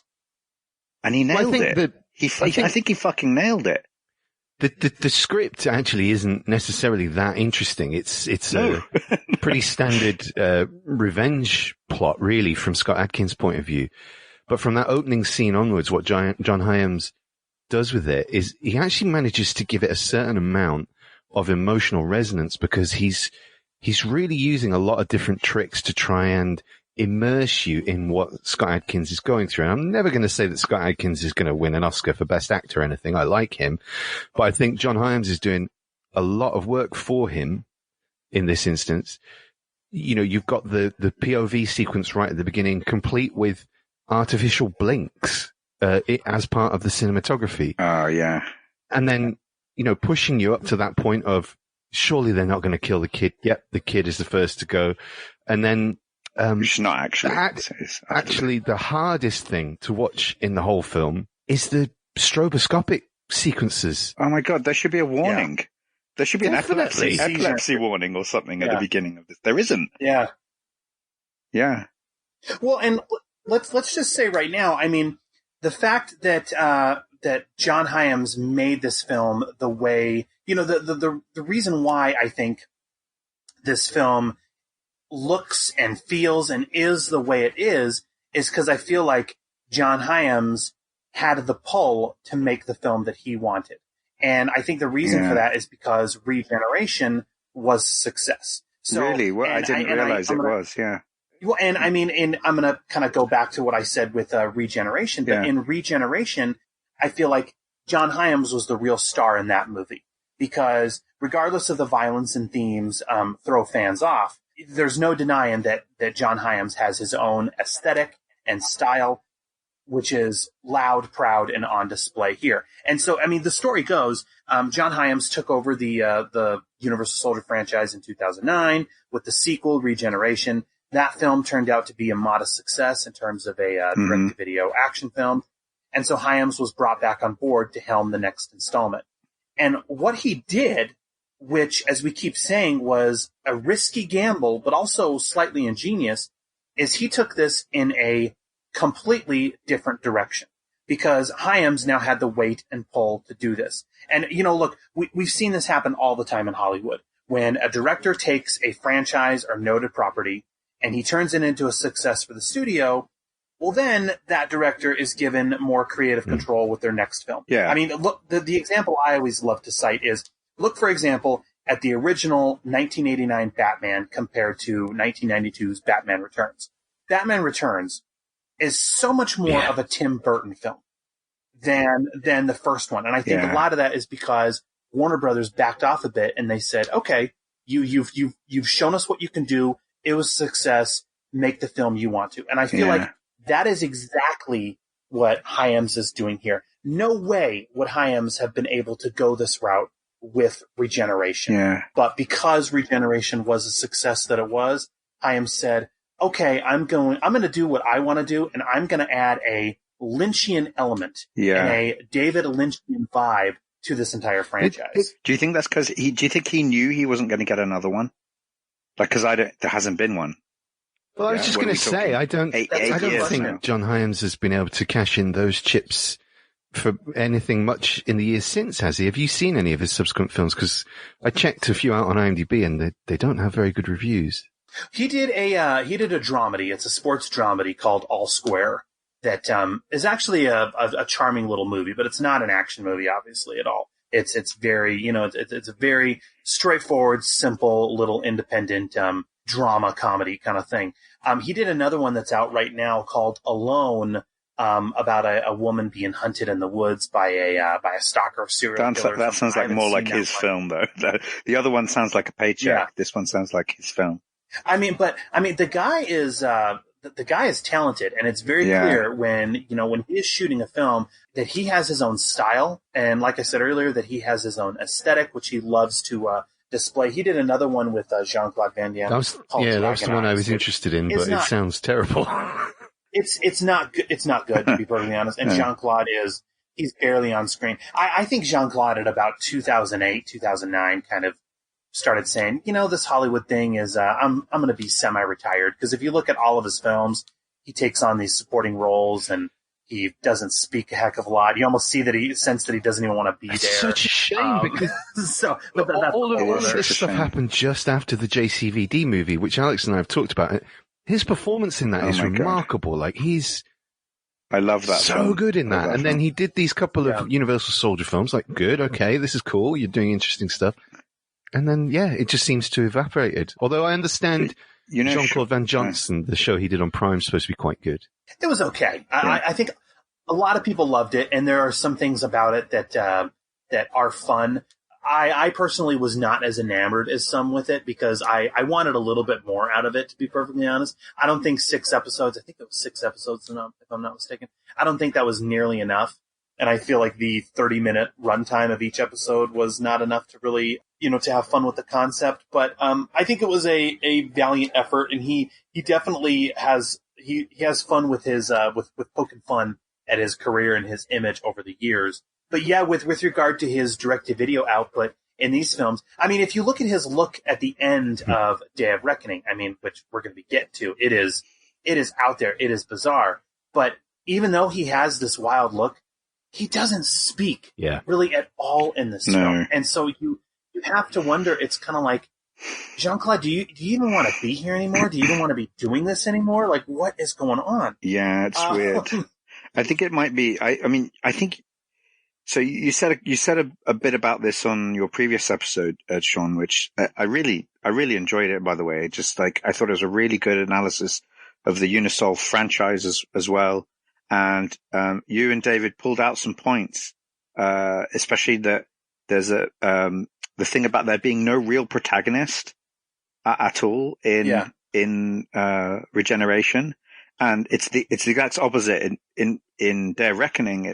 And he nailed it. I think he fucking nailed it. The script actually isn't necessarily that interesting. It's a pretty standard revenge plot, really, from Scott Adkins' point of view. But from that opening scene onwards, what John Hyams does with it is he actually manages to give it a certain amount of emotional resonance, because he's really using a lot of different tricks to try and immerse you in what Scott Adkins is going through. And I'm never going to say that Scott Adkins is going to win an Oscar for Best Actor or anything. I like him, but I think John Hyams is doing a lot of work for him in this instance. You've got the POV sequence right at the beginning, complete with artificial blinks as part of the cinematography. Oh, yeah. And then, pushing you up to that point of, surely they're not going to kill the kid. Yep, the kid is the first to go. And then, it's not actually. Actually, the hardest thing to watch in the whole film is the stroboscopic sequences. Oh my God, there should be a warning. Yeah. There should be an epilepsy warning or something at the beginning of this. There isn't. Yeah. Yeah. Well, and let's just say right now, I mean, the fact that that John Hyams made this film the way, the reason why I think this film looks and feels and is the way it is because I feel like John Hyams had the pull to make the film that he wanted. And I think the reason for that is because Regeneration was success. So, really? Well, I didn't realize it was, yeah. Well, and I mean, I'm going to kind of go back to what I said with Regeneration, but in Regeneration, I feel like John Hyams was the real star in that movie, because regardless of the violence and themes throw fans off, there's no denying that John Hyams has his own aesthetic and style, which is loud, proud, and on display here. And so, I mean, the story goes, John Hyams took over the Universal Soldier franchise in 2009 with the sequel, Regeneration. That film turned out to be a modest success in terms of a direct-to-video action film. And so Hyams was brought back on board to helm the next installment. And what he did, which, as we keep saying, was a risky gamble, but also slightly ingenious, is he took this in a completely different direction. Because Hyams now had the weight and pull to do this. And, look, we've seen this happen all the time in Hollywood. When a director takes a franchise or noted property and he turns it into a success for the studio, well, then that director is given more creative control with their next film. Yeah. I mean, look, the example I always love to cite is, look, for example, at the original 1989 Batman compared to 1992's Batman Returns. Batman Returns is so much more of a Tim Burton film than the first one. And I think a lot of that is because Warner Brothers backed off a bit and they said, okay, you've shown us what you can do. It was a success. Make the film you want to. And I feel like that is exactly what Hyams is doing here. No way would Hyams have been able to go this route with Regeneration. Yeah. But because Regeneration was a success that it was, Hyams said, okay, I'm going to do what I want to do, and I'm going to add a Lynchian element and a David Lynchian vibe to this entire franchise. Do you think that's because do you think he knew he wasn't going to get another one? Like, because there hasn't been one. Well, I was just going to say, I don't think John Hyams has been able to cash in those chips for anything much in the years since, has he? Have you seen any of his subsequent films? Because I checked a few out on IMDb and they don't have very good reviews. He did a dramedy. It's a sports dramedy called All Square that is actually a charming little movie, but it's not an action movie, obviously, at all. It's very, it's a very straightforward, simple little independent drama comedy kind of thing. He did another one that's out right now called Alone, about a woman being hunted in the woods by a stalker of serial killers. That sounds like more like his film, though. The other one sounds like a paycheck. Yeah. This one sounds like his film. The guy is talented, and it's very clear when he is shooting a film that he has his own style, and like I said earlier, that he has his own aesthetic, which he loves to display. He did another one with Jean-Claude Van Damme. That was the one I was interested in, but it sounds terrible. It's not good. It's not good, to be perfectly honest. And Jean-Claude he's barely on screen. I think Jean-Claude at about 2008, 2009 kind of started saying, this Hollywood thing is, I'm going to be semi-retired. Because if you look at all of his films, he takes on these supporting roles and he doesn't speak a heck of a lot. You almost sense that he doesn't even want to be there. It's such a shame because all of this stuff happened just after the JCVD movie, which Alex and I have talked about. His performance in that is remarkable. God. Like I love that. So film. Good in that. And then he did these couple of Universal Soldier films. Like, good, okay, this is cool. You're doing interesting stuff. And then, it just seems to have evaporated. Although I understand Jean-Claude Van Johnson, the show he did on Prime, is supposed to be quite good. It was okay. I think a lot of people loved it, and there are some things about it that are fun. I personally was not as enamored as some with it because I wanted a little bit more out of it, to be perfectly honest. I don't think 6 episodes, I think it was 6 episodes, if I'm not mistaken. I don't think that was nearly enough. And I feel like the 30-minute runtime of each episode was not enough to really, to have fun with the concept. But I think it was a valiant effort, and he definitely has fun with his with poking fun at his career and his image over the years. But with regard to his direct-to-video output in these films, if you look at his look at the end of Day of Reckoning, which we're going to be getting to, it is out there, it is bizarre. But even though he has this wild look, he doesn't speak really at all in this film. And so you have to wonder, it's kind of like, Jean-Claude, do you even want to be here anymore? Do you even want to be doing this anymore? Like, what is going on? Yeah, it's weird. I think it might be, I think, so you said a bit about this on your previous episode, Sean, which I really enjoyed it, by the way. Just like, I thought it was a really good analysis of the Unisol franchise as well. And you and David pulled out some points, especially that there's the thing about there being no real protagonist at all in Regeneration, and it's the exact opposite in Day of Reckoning.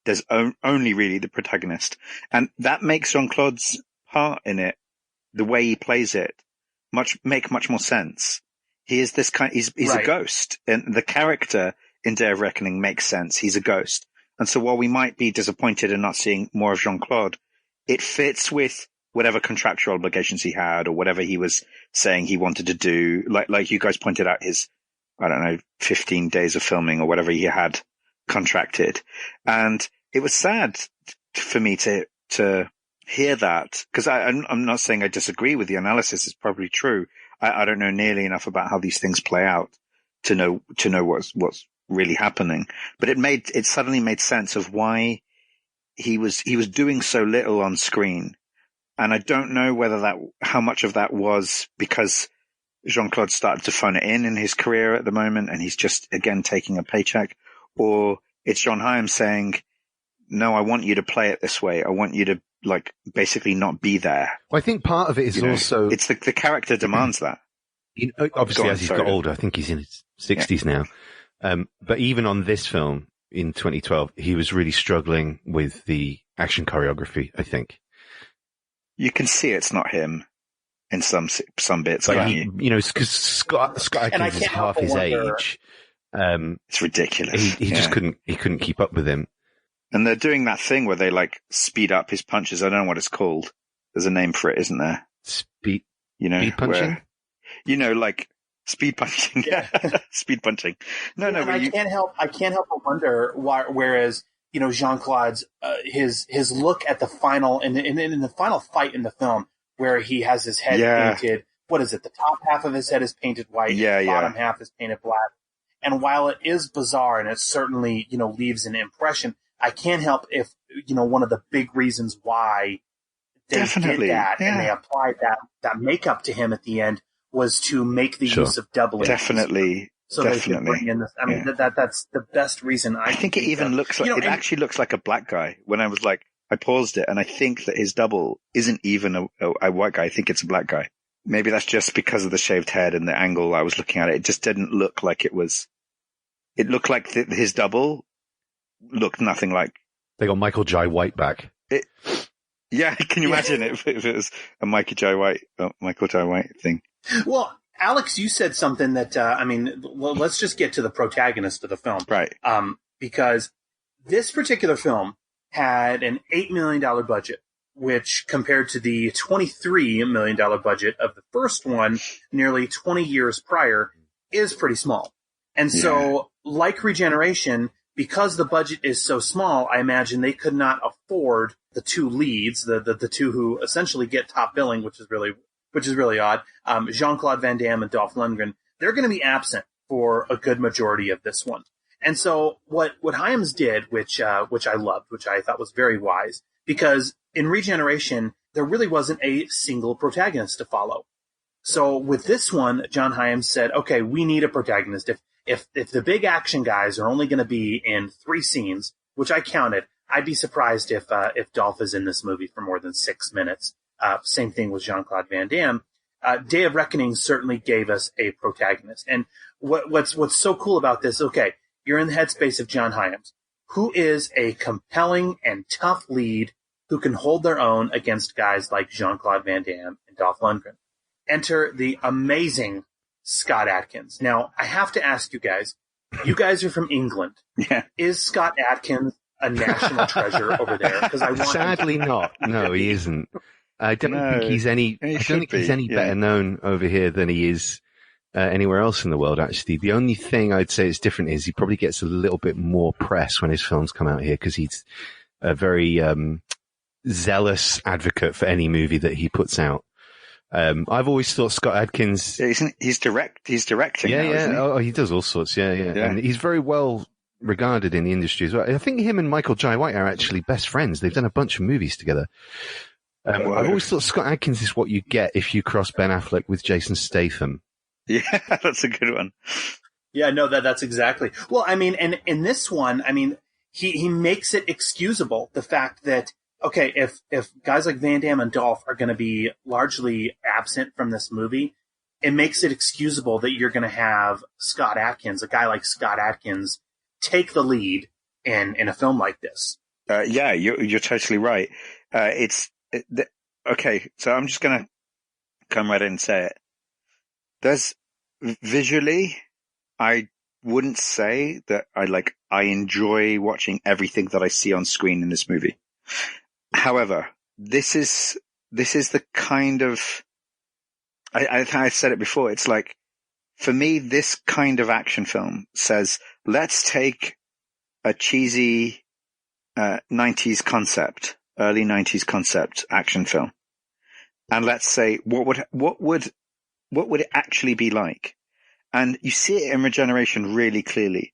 There's only really the protagonist, and that makes Jean-Claude's part in it, the way he plays it, make much more sense. He is this kind. He's a ghost, and the character in Day of Reckoning makes sense. He's a ghost. And so while we might be disappointed in not seeing more of Jean-Claude, it fits with whatever contractual obligations he had or whatever he was saying he wanted to do. Like you guys pointed out, his, 15 days of filming or whatever he had contracted. And it was sad for me to hear that, because I'm not saying I disagree with the analysis. It's probably true. I don't know nearly enough about how these things play out to know what's really happening. But it suddenly made sense of why he was doing so little on screen. And I don't know how much of that was because Jean-Claude started to phone it in his career at the moment, and he's just again taking a paycheck, or it's John Hyams saying, no, I want you to play it this way. I want you to basically not be there. Well, I think part of it is also it's the character demands that. Obviously, as he's got older, I think he's in his 60s now. But even on this film in 2012, he was really struggling with the action choreography, I think. You can see it's not him in some bits. Because Scott Adkins is half his age. It's ridiculous. He just couldn't keep up with him. And they're doing that thing where they speed up his punches. I don't know what it's called. There's a name for it, isn't there? Speed punching? Speed punching. Yeah. Speed punching. No. But I can't help but wonder why, whereas, Jean-Claude's, his look at the final, in the final fight in the film, where he has his head painted, what is it? The top half of his head is painted white. The bottom half is painted black. And while it is bizarre and it certainly, leaves an impression, I can't help if, one of the big reasons why they did that and they applied that makeup to him at the end was to make the use of doubling. Definitely. So they could bring in this. I mean, that's the best reason I think it even looks like, it actually looks like a black guy. When I was I paused it and I think that his double isn't even a white guy. I think it's a black guy. Maybe that's just because of the shaved head and the angle I was looking at it. It just didn't look like it was, it looked like his double looked nothing like. They got Michael Jai White back. Can you imagine if it was a Michael Jai White thing? Well, Alex, you said something that, let's just get to the protagonist of the film. Right. Because this particular film had an $8 million budget, which compared to the $23 million budget of the first one, nearly 20 years prior, is pretty small. And so, like Regeneration, because the budget is so small, I imagine they could not afford the two leads, the two who essentially get top billing, which is really odd. Jean-Claude Van Damme and Dolph Lundgren, they're going to be absent for a good majority of this one. And so what Hyams did, which I loved, which I thought was very wise, because in Regeneration, there really wasn't a single protagonist to follow. So with this one, John Hyams said, okay, we need a protagonist. If the big action guys are only going to be in 3 scenes, which I counted, I'd be surprised if Dolph is in this movie for more than 6 minutes. Same thing with Jean-Claude Van Damme. Day of Reckoning certainly gave us a protagonist. And what's so cool about this, okay, you're in the headspace of John Hyams, who is a compelling and tough lead who can hold their own against guys like Jean-Claude Van Damme and Dolph Lundgren. Enter the amazing Scott Adkins. Now, I have to ask you guys are from England. Yeah. Is Scott Adkins a national treasure over there? Sadly not. No, he isn't. I don't think he's any better known over here than he is anywhere else in the world, actually. The only thing I'd say is different is he probably gets a little bit more press when his films come out here because he's a very zealous advocate for any movie that he puts out. I've always thought Scott Adkins... He's directing now, isn't he? Oh, he does all sorts, yeah. And he's very well regarded in the industry as well. I think him and Michael Jai White are actually best friends. They've done a bunch of movies together. I've always thought Scott Adkins is what you get if you cross Ben Affleck with Jason Statham. Yeah, that's a good one. Yeah, no, that's exactly. Well, I mean, and in this one, I mean, he makes it excusable, the fact that, okay, if guys like Van Damme and Dolph are going to be largely absent from this movie, it makes it excusable that you're going to have Scott Adkins, a guy like Scott Adkins, take the lead in a film like this. Yeah, you're totally right. Okay, so I'm just going to come right in and say it. There's visually, I wouldn't say that I enjoy watching everything that I see on screen in this movie. However, this is the kind of, I said it before, it's like, for me, this kind of action film says, let's take a cheesy 90s concept, early 90s concept action film, and let's say, what would it actually be like? And you see it in Regeneration really clearly.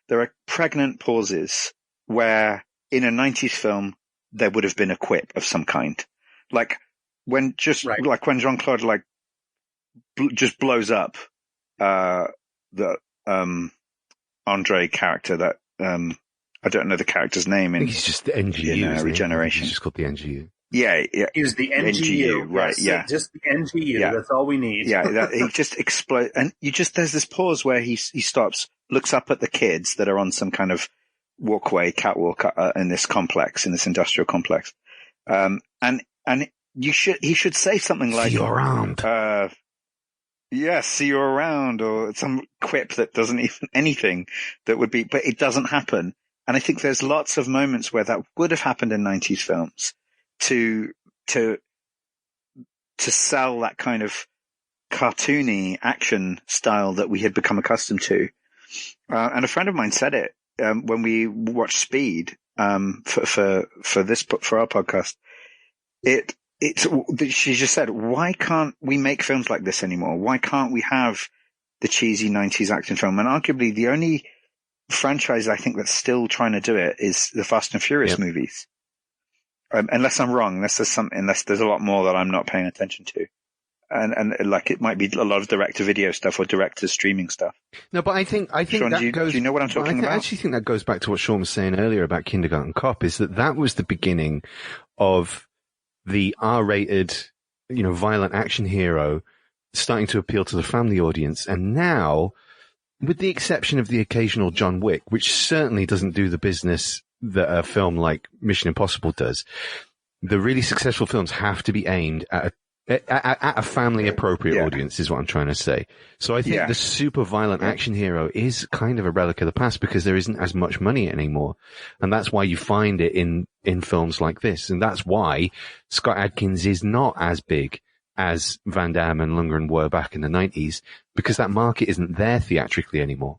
There are pregnant pauses where in a 90s film, there would have been a quip of some kind. Like when Jean-Claude just blows up, the, Andre character that, I don't know the character's name in. He's just the NGU. Regeneration. He's just called the NGU. Yeah. He's the NGU. Right. Yes, yeah. Just the NGU. Yeah. That's all we need. Yeah. He just explodes. And there's this pause where he stops, looks up at the kids that are on some kind of catwalk in this complex, in this industrial complex. And he should say something like, see you around. See you around, or some quip that doesn't even anything that would be, but it doesn't happen. And I think there's lots of moments where that would have happened in 90s films to sell that kind of cartoony action style that we had become accustomed to. And a friend of mine said it, when we watched Speed, for our podcast, she just said, why can't we make films like this anymore? Why can't we have the cheesy 90s action film? And arguably the only franchise I think that's still trying to do it is the Fast and Furious movies. Unless I'm wrong, unless there's a lot more that I'm not paying attention to. And like it might be a lot of direct-to-video stuff or direct-to-streaming stuff. No, but I think Sean, that goes. Do you know what I'm talking about? I actually think that goes back to what Sean was saying earlier about Kindergarten Cop. Is that was the beginning of the R-rated, violent action hero starting to appeal to the family audience, and now, with the exception of the occasional John Wick, which certainly doesn't do the business that a film like Mission Impossible does, the really successful films have to be aimed at a family-appropriate audience, is what I'm trying to say. So I think the super violent action hero is kind of a relic of the past because there isn't as much money anymore. And that's why you find it in films like this. And that's why Scott Adkins is not as big as Van Damme and Lundgren were back in the 90s, because that market isn't there theatrically anymore.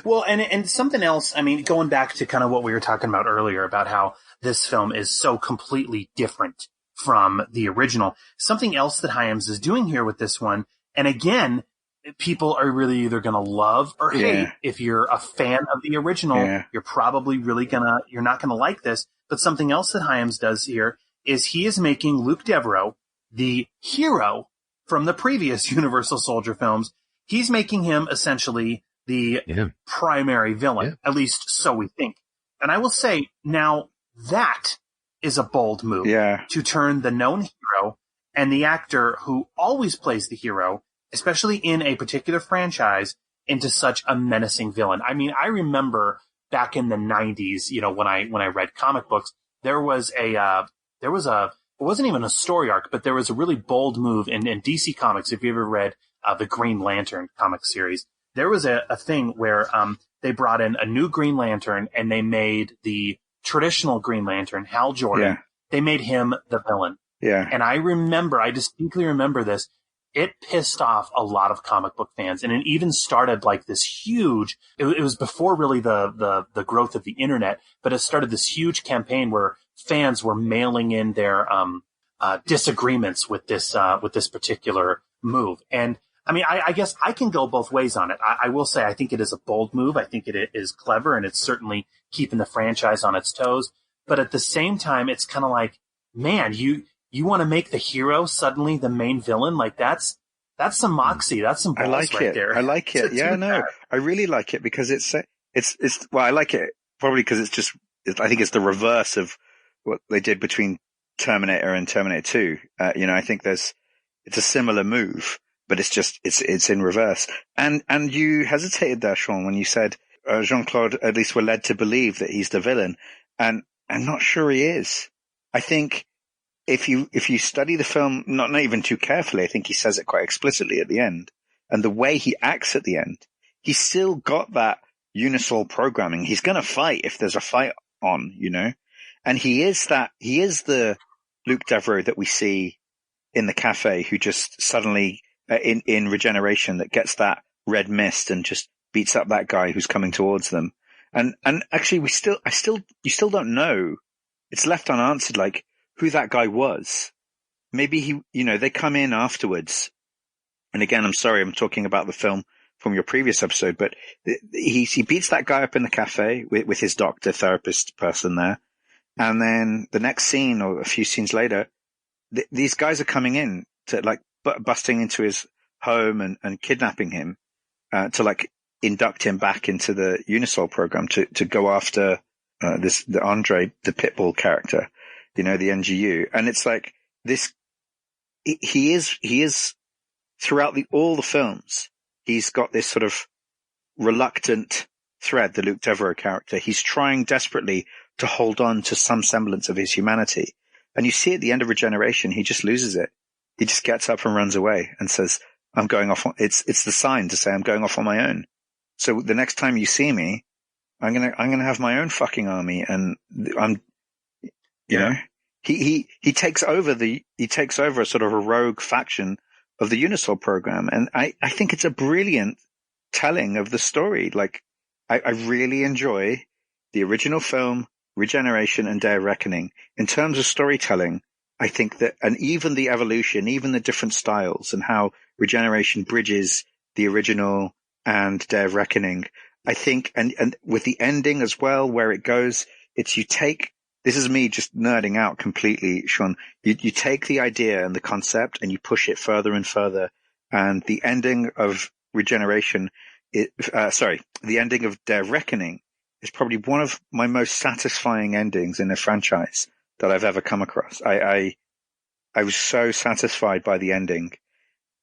Well, and something else, I mean, going back to kind of what we were talking about earlier about how this film is so completely different from the original. Something else that Hyams is doing here with this one, and again, people are really either going to love or hate. If you're a fan of the original, you're probably you're not going to like this. But something else that Hyams does here is he is making Luke Devereaux the hero from the previous Universal Soldier films. He's making him essentially the primary villain, at least so we think. And I will say, now that is a bold move to turn the known hero and the actor who always plays the hero, especially in a particular franchise, into such a menacing villain. I mean, I remember back in the 90s, when I read comic books, it wasn't even a story arc, but there was a really bold move in DC Comics. If you ever read the Green Lantern comic series, there was a thing where they brought in a new Green Lantern and they made the traditional Green Lantern, Hal Jordan. They made him the villain. And I distinctly remember this. It pissed off a lot of comic book fans, and it even started like this huge, it was before really the growth of the internet, but it started this huge campaign where fans were mailing in their disagreements with this particular move. And I mean, I guess I can go both ways on it. I will say I think it is a bold move. I think it is clever, and it's certainly keeping the franchise on its toes. But at the same time, it's kind of like, man, you want to make the hero suddenly the main villain? Like that's some moxie. That's some balls there. I like it. I really like it because I like it probably because I think it's the reverse of what they did between Terminator and Terminator 2. I think it's a similar move, but it's in reverse. And you hesitated there, Sean, when you said Jean-Claude at least were led to believe that he's the villain, and I'm not sure he is. I think if you study the film not even too carefully, I think he says it quite explicitly at the end, and the way he acts at the end, he's still got that Unisol programming. He's going to fight if there's a fight on, you know, and he is the Luke Devereaux that we see in the cafe who just suddenly in Regeneration that gets that red mist and just beats up that guy who's coming towards them. And actually you still don't know. It's left unanswered, like who that guy was. Maybe he, you know, they come in afterwards. And again, I'm sorry, I'm talking about the film from your previous episode, but he beats that guy up in the cafe with his doctor, therapist person there. And then the next scene or a few scenes later, these guys are coming in to like busting into his home and kidnapping him, to like induct him back into the Unisol program to go after, the Andre, the Pitbull character, you know, the NGU. And it's like this, he is throughout all the films, he's got this sort of reluctant thread, the Luke Devereaux character. He's trying desperately to hold on to some semblance of his humanity. And you see at the end of Regeneration, he just loses it. He just gets up and runs away and says, I'm going off. It's the sign to say I'm going off on my own. So the next time you see me, I'm going to have my own fucking army. And you know, he takes over a sort of a rogue faction of the Unisol program. And I think it's a brilliant telling of the story. Like I really enjoy the original film, Regeneration and Day of Reckoning. In terms of storytelling, I think that, and even the evolution, even the different styles and how Regeneration bridges the original and Day of Reckoning, I think, and with the ending as well, where it goes, it's this is me just nerding out completely, Sean. You take the idea and the concept and you push it further and further. And the ending of Regeneration, the ending of Day of Reckoning is probably one of my most satisfying endings in a franchise that I've ever come across. I was so satisfied by the ending.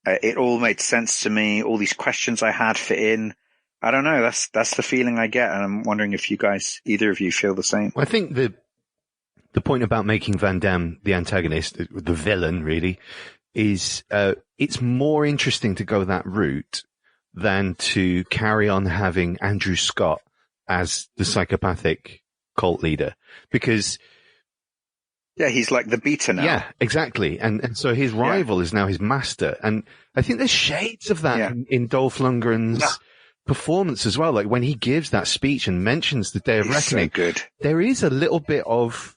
It all made sense to me. All these questions I had fit in. I don't know. That's the feeling I get. And I'm wondering if either of you feel the same. Well, I think the point about making Van Damme the antagonist, the villain really, is, it's more interesting to go that route than to carry on having Andrew Scott as the psychopathic cult leader, because he's like the beater now. Yeah, exactly. And so his rival is now his master. And I think there's shades of that in Dolph Lundgren's performance as well. Like when he gives that speech and mentions the Day of Reckoning, so good. There is a little bit of,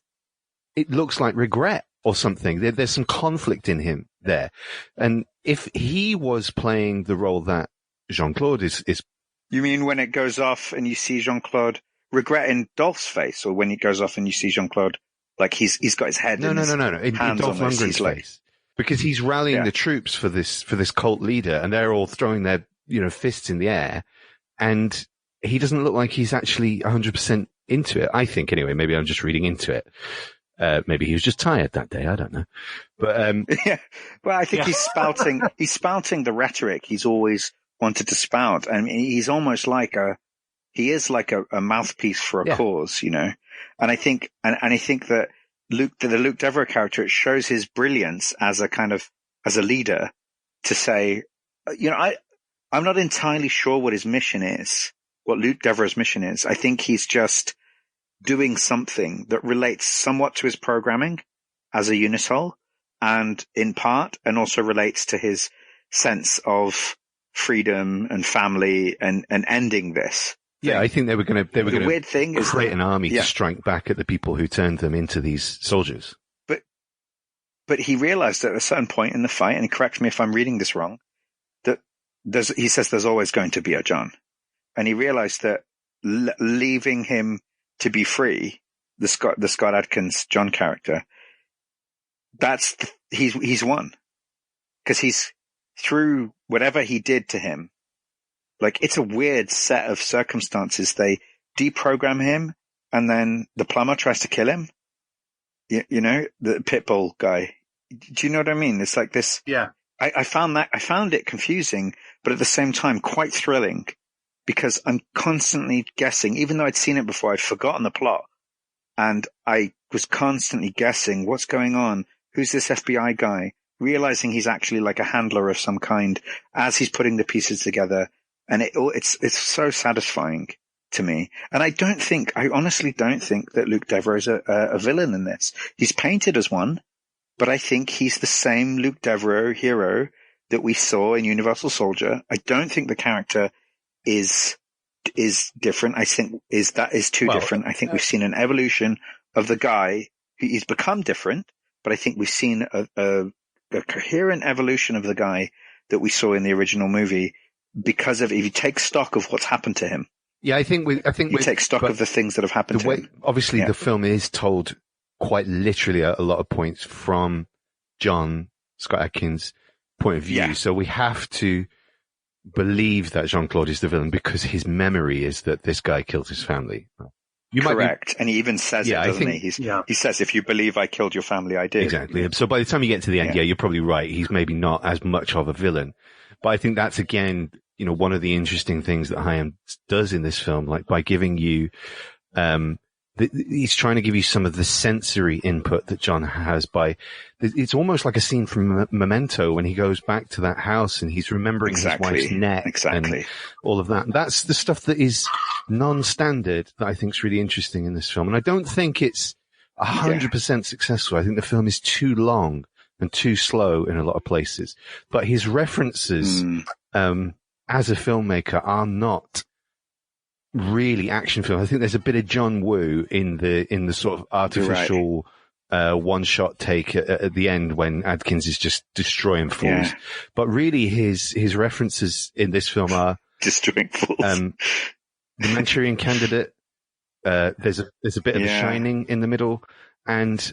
it looks like regret or something. There's some conflict in him there. And if he was playing the role that Jean-Claude is. You mean when it goes off and you see Jean-Claude regret in Dolph's face, or when it goes off and you see Jean-Claude like he's got his head in Dolph Lundgren's face, because he's rallying the troops for this cult leader, and they're all throwing their fists in the air, and he doesn't look like he's actually 100% into it. I think anyway. Maybe I'm just reading into it. Maybe he was just tired that day. I don't know. But well, I think he's spouting the rhetoric he's always wanted to spout. I mean, he's almost like a mouthpiece for a cause, And I think, I think that the Luke Devereaux character, it shows his brilliance as a leader to say, I'm not entirely sure what his mission is, what Luke Devereaux's mission is. I think he's just doing something that relates somewhat to his programming as a Unisol, and in part, and also relates to his sense of freedom and family and ending this. Yeah, I think they were going to weird thing is create an army to strike back at the people who turned them into these soldiers. But he realized at a certain point in the fight, and correct me if I'm reading this wrong, that he says there's always going to be a John. And he realized that leaving him to be free, the Scott Adkins John character, he's won. Because he's, through whatever he did to him, like, it's a weird set of circumstances. They deprogram him, and then the plumber tries to kill him. The Pitbull guy. Do you know what I mean? It's like this. Yeah. I found it confusing, but at the same time quite thrilling, because I'm constantly guessing. Even though I'd seen it before, I'd forgotten the plot, and I was constantly guessing what's going on. Who's this FBI guy? Realizing he's actually like a handler of some kind as he's putting the pieces together. And it's so satisfying to me. And I honestly don't think that Luke Devereaux is a villain in this. He's painted as one, but I think he's the same Luke Devereaux hero that we saw in Universal Soldier. I don't think the character is different. I think that is too different. I think we've seen an evolution of the guy. He's become different, but I think we've seen a coherent evolution of the guy that we saw in the original movie because of, if you take stock of what's happened to him. Yeah, I think you take stock of the things that have happened to him. Obviously, the film is told quite literally at a lot of points from John Scott Adkins' point of view. Yeah. So we have to believe that Jean-Claude is the villain because his memory is that this guy killed his family. Correct. And he even says it, doesn't he? He says, if you believe I killed your family, I did. Exactly. So by the time you get to the end, you're probably right. He's maybe not as much of a villain. But I think that's, again, one of the interesting things that Hyams does in this film, like by giving you, he's trying to give you some of the sensory input that John has it's almost like a scene from Memento when he goes back to that house and he's remembering his wife's neck and all of that. And that's the stuff that is non-standard that I think is really interesting in this film. And I don't think it's 100% successful. I think the film is too long and too slow in a lot of places, but his references, as a filmmaker are not really action film. I think there's a bit of John Woo in the sort of artificial one-shot take at the end when Adkins is just destroying fools. Yeah. But really his references in this film are destroying fools. The Manchurian Candidate. There's a bit of The Shining in the middle, and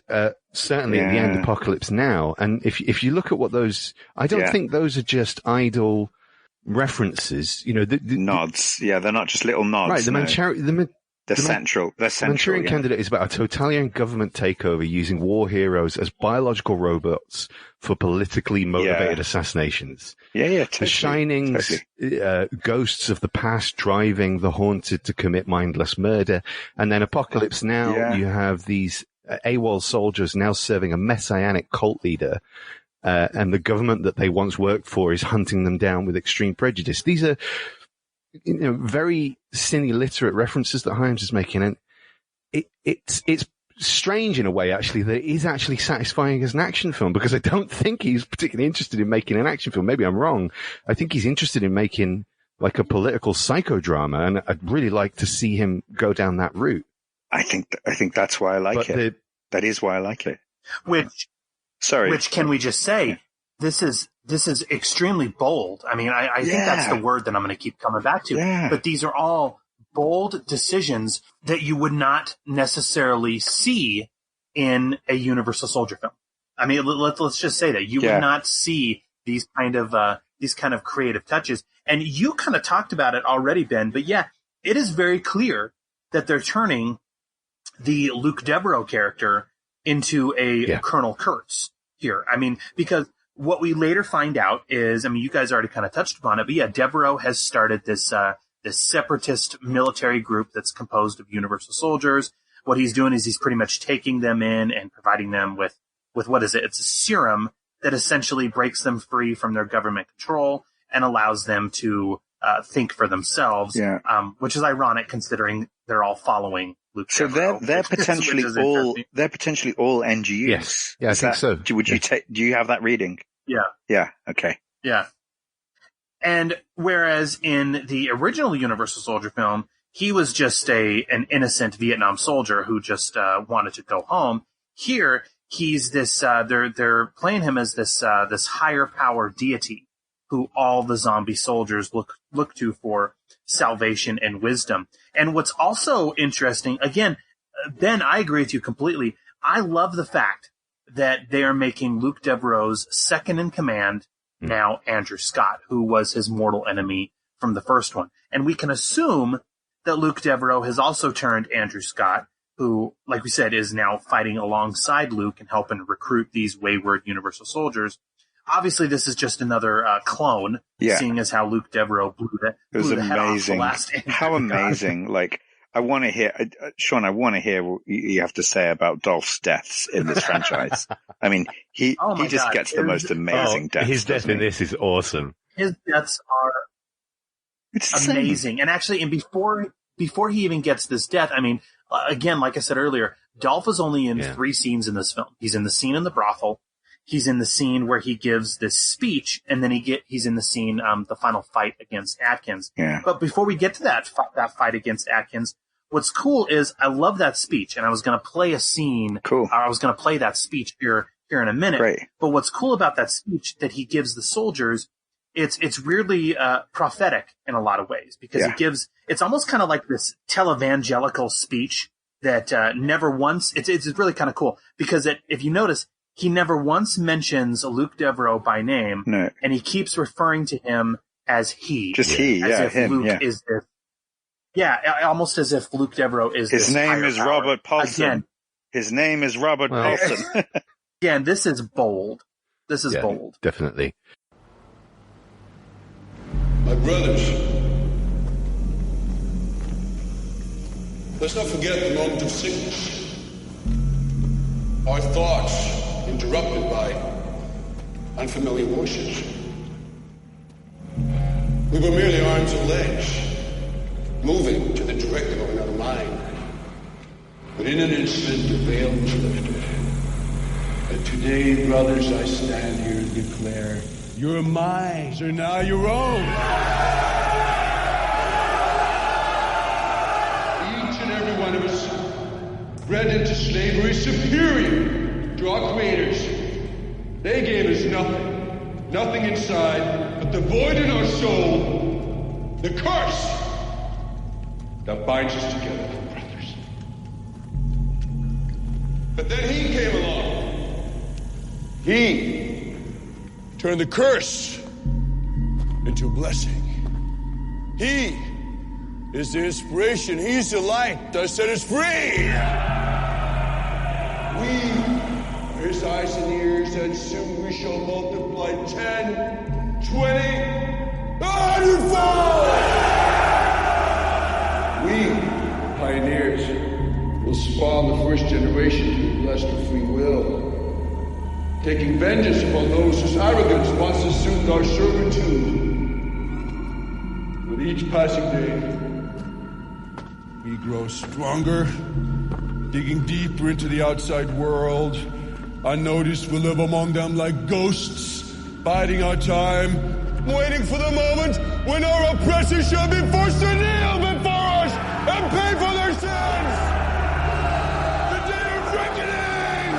certainly at the end, Apocalypse Now. And if you look at what those, I don't think those are just idle references, the nods. They're not just little nods. Right. They're central. They're central. Manchurian Candidate is about a totalitarian government takeover using war heroes as biological robots for politically motivated assassinations. Totally. The Shining's ghosts of the past driving the haunted to commit mindless murder. And then Apocalypse Now, you have these AWOL soldiers now serving a messianic cult leader. And the government that they once worked for is hunting them down with extreme prejudice. These are, very cine-literate references that Hyams is making. And it's strange in a way, actually, that it is actually satisfying as an action film, because I don't think he's particularly interested in making an action film. Maybe I'm wrong. I think he's interested in making like a political psychodrama, and I'd really like to see him go down that route. I think that's why I like it. That is why I like it. Which can we just say, this is extremely bold. I mean, I think that's the word that I'm going to keep coming back to. Yeah. But these are all bold decisions that you would not necessarily see in a Universal Soldier film. I mean, let's just say that you would not see these kind of creative touches. And you kind of talked about it already, Ben. But it is very clear that they're turning the Luke Devereaux character into a Colonel Kurtz here. I mean, because what we later find out is, I mean, you guys already kind of touched upon it, but Devereaux has started this separatist military group that's composed of Universal soldiers. What he's doing is he's pretty much taking them in and providing them with what is it? It's a serum that essentially breaks them free from their government control and allows them to think for themselves, which is ironic considering they're all following Luke Devereaux. They're potentially all NGUs. Yes. Yeah, I think so. Do you have that reading? Yeah. Yeah. Okay. Yeah. And whereas in the original Universal Soldier film, he was just an innocent Vietnam soldier who just wanted to go home. Here, he's this. They're playing him as this higher power deity who all the zombie soldiers look to for salvation and wisdom. And what's also interesting, again, Ben, I agree with you completely. I love the fact that they are making Luke Devereaux's second in command now Andrew Scott, who was his mortal enemy from the first one. And we can assume that Luke Devereaux has also turned Andrew Scott, who, like we said, is now fighting alongside Luke and helping recruit these wayward Universal soldiers. Obviously, this is just another clone, seeing as how Luke Devereaux blew the head off the last Andrew. How amazing. Like, I want to hear, Sean, what you have to say about Dolph's deaths in this franchise. I mean, he just gets the most amazing deaths. His death in this is awesome. His deaths are It's amazing. And actually, before he even gets this death, I mean, again, like I said earlier, Dolph is only in 3 scenes in this film. He's in the scene in the brothel. He's in the scene where he gives this speech, and then he's in the scene, the final fight against Atkins. Yeah. But before we get to that fight against Atkins, what's cool is I love that speech, and I was going to play a scene. Cool. I was going to play that speech here in a minute. Great. But what's cool about that speech that he gives the soldiers, it's weirdly prophetic in a lot of ways, because it's almost kind of like this televangelical speech that never once, it's really kind of cool, because if you notice, he never once mentions Luke Devereaux by name, and he keeps referring to him as he. Just he, as if him, Luke is this. Yeah, almost as if Luke Devereaux is his this name is power. Robert Paulson. Again, his name is Robert Paulson. Again, this is bold. This is bold. Definitely. My brothers, let's not forget the moment of sickness. Our thoughts interrupted by unfamiliar voices. We were merely arms and legs, moving to the directive of another mind. But in an instant, the veil was lifted. And today, brothers, I stand here and declare, your minds are now your own. Each and every one of us, bred into slavery, superior to our creators. They gave us nothing inside, but the void in our soul, the curse that binds us together, brothers. But then he came along. He turned the curse into a blessing. He is the inspiration. He's the light that set us free. We are his eyes and ears, and soon we shall multiply 10, 20, 100-fold. We, pioneers, will spawn the first generation to be blessed with free will, taking vengeance upon those whose arrogance wants to soothe our servitude. With each passing day, we grow stronger, digging deeper into the outside world. Unnoticed, we live among them like ghosts, biding our time, waiting for the moment when our oppressors shall be forced to kneel before us and pay for their sins. The day of reckoning!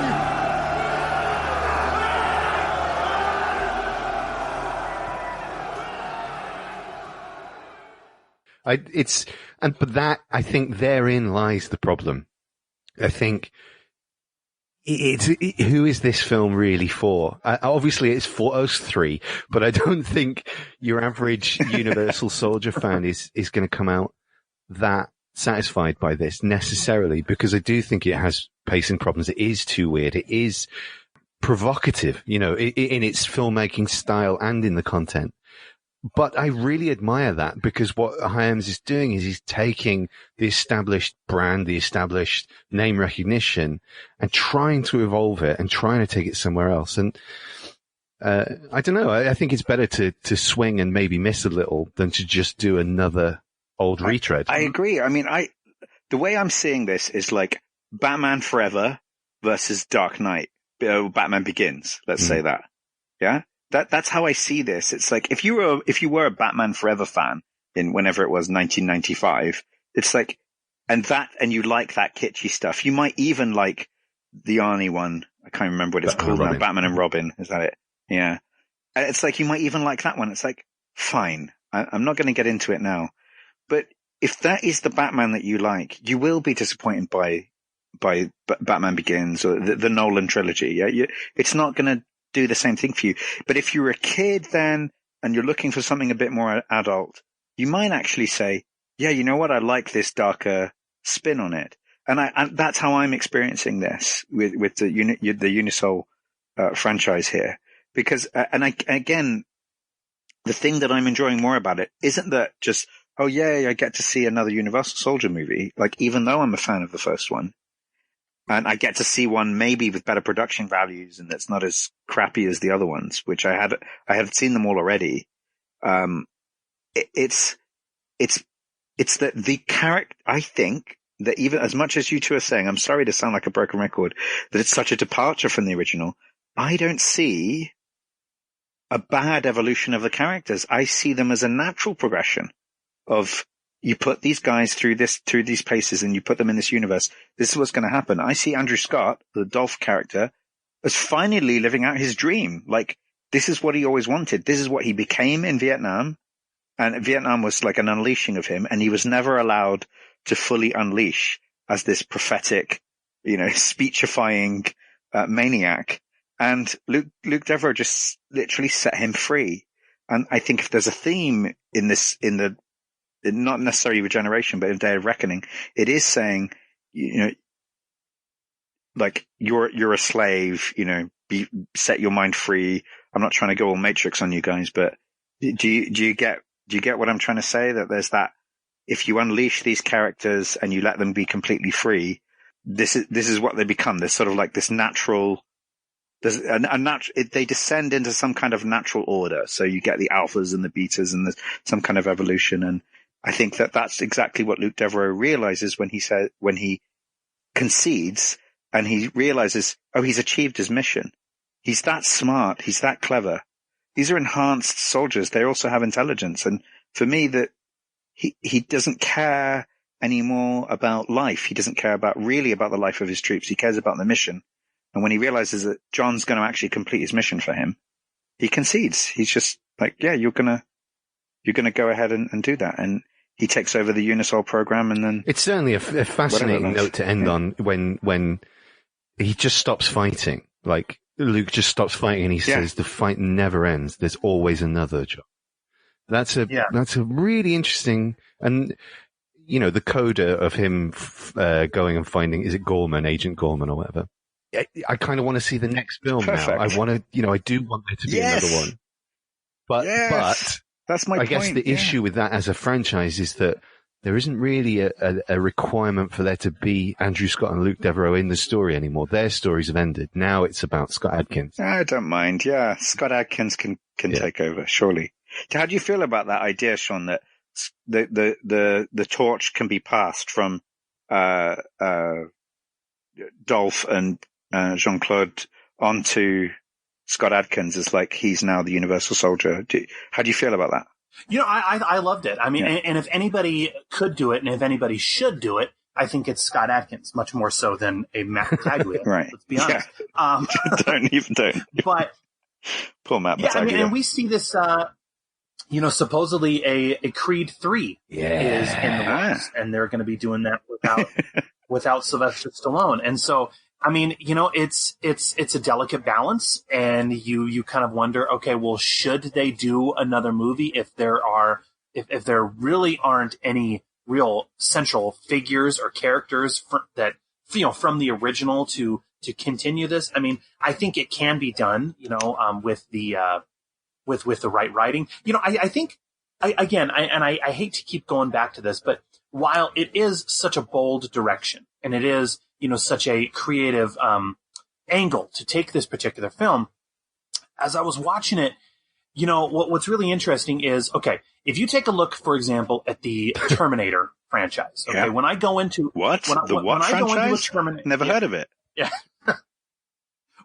But I think therein lies the problem. I think who is this film really for? Obviously it's for us three, but I don't think your average Universal Soldier fan is going to come out that satisfied by this necessarily, because I do think it has pacing problems. It is too weird. It is provocative, in its filmmaking style and in the content. But I really admire that, because what Hyams is doing is he's taking the established brand, the established name recognition, and trying to evolve it and trying to take it somewhere else. And I don't know. I think it's better to swing and maybe miss a little than to just do another old retread. I agree. I mean, the way I'm seeing this is like Batman Forever versus Dark Knight. Batman Begins. Let's say that. Yeah. That's how I see this. It's like if you were a Batman Forever fan in whenever it was 1995, it's like, and you like that kitschy stuff. You might even like the Arnie one. I can't remember what it's called now. Batman and Robin. Is that it? Yeah. And it's like you might even like that one. It's like, fine. I'm not going to get into it now. But if that is the Batman that you like, you will be disappointed by Batman Begins or the Nolan trilogy. Yeah. It's not going to do the same thing for you. But if you're a kid then and you're looking for something a bit more adult, you might actually say, yeah, you know what? I like this darker spin on it. And that's how I'm experiencing this with the Unisol franchise here. Because, again, the thing that I'm enjoying more about it isn't that just, oh yeah, I get to see another Universal Soldier movie. Like, even though I'm a fan of the first one, and I get to see one maybe with better production values and that's not as crappy as the other ones, which I had seen them all already. It's it's that the character, I think that even as much as you two are saying, I'm sorry to sound like a broken record, that it's such a departure from the original, I don't see a bad evolution of the characters. I see them as a natural progression of, you put these guys through these places and you put them in this universe. This is what's going to happen. I see Andrew Scott, the Dolph character, as finally living out his dream. Like, this is what he always wanted. This is what he became in Vietnam. And Vietnam was like an unleashing of him. And he was never allowed to fully unleash as this prophetic, speechifying maniac. And Luke Devereaux just literally set him free. And I think if there's a theme in this, not necessarily regeneration, but in Day of Reckoning, it is saying, like, you're a slave, set your mind free. I'm not trying to go all Matrix on you guys, but do you get what I'm trying to say? That there's that, if you unleash these characters and you let them be completely free, this is what they become. There's sort of like this natural, they descend into some kind of natural order. So you get the alphas and the betas and there's some kind of evolution. And I think that that's exactly what Luke Devereaux realizes when he concedes and he realizes, oh, he's achieved his mission. He's that smart. He's that clever. These are enhanced soldiers. They also have intelligence. And for me, that he doesn't care anymore about life. He doesn't care about the life of his troops. He cares about the mission. And when he realizes that John's going to actually complete his mission for him, he concedes. He's just like, yeah, you're going to go ahead and do that. And he takes over the Unisol program, and then it's certainly a fascinating note to end on when he just stops fighting. Like, Luke just stops fighting and he says the fight never ends. There's always another job. That's a really interesting, and the coda of him going and finding, is it Gorman, Agent Gorman or whatever? I kind of want to see the next film now. I want to, I do want there to be another one. But that's my point. I guess the issue with that as a franchise is that there isn't really a requirement for there to be Andrew Scott and Luke Devereaux in the story anymore. Their stories have ended. Now it's about Scott Adkins. I don't mind. Yeah, Scott Adkins can take over, surely. How do you feel about that idea, Sean, that the torch can be passed from Dolph and Jean-Claude onto Scott Adkins as like he's now the Universal Soldier? How do you feel about that? I loved it. I mean, and if anybody could do it, and if anybody should do it, I think it's Scott Adkins, much more so than a Matt Battaglia. Right. Let's be honest. Don't. But poor Matt Battaglia. I mean, and we see this. Supposedly a Creed 3 is in the works, and they're going to be doing that without Sylvester Stallone. And so, I mean, it's a delicate balance, and you kind of wonder, okay, well, should they do another movie if there really aren't any real central figures or characters from the original to continue this? I mean, I think it can be done, with the right writing. I think, I hate to keep going back to this, but while it is such a bold direction, and it is, such a creative angle to take this particular film, as I was watching it, what's really interesting is, okay, if you take a look, for example, at the Terminator franchise, okay, when I go into franchise? Never heard of it. Yeah.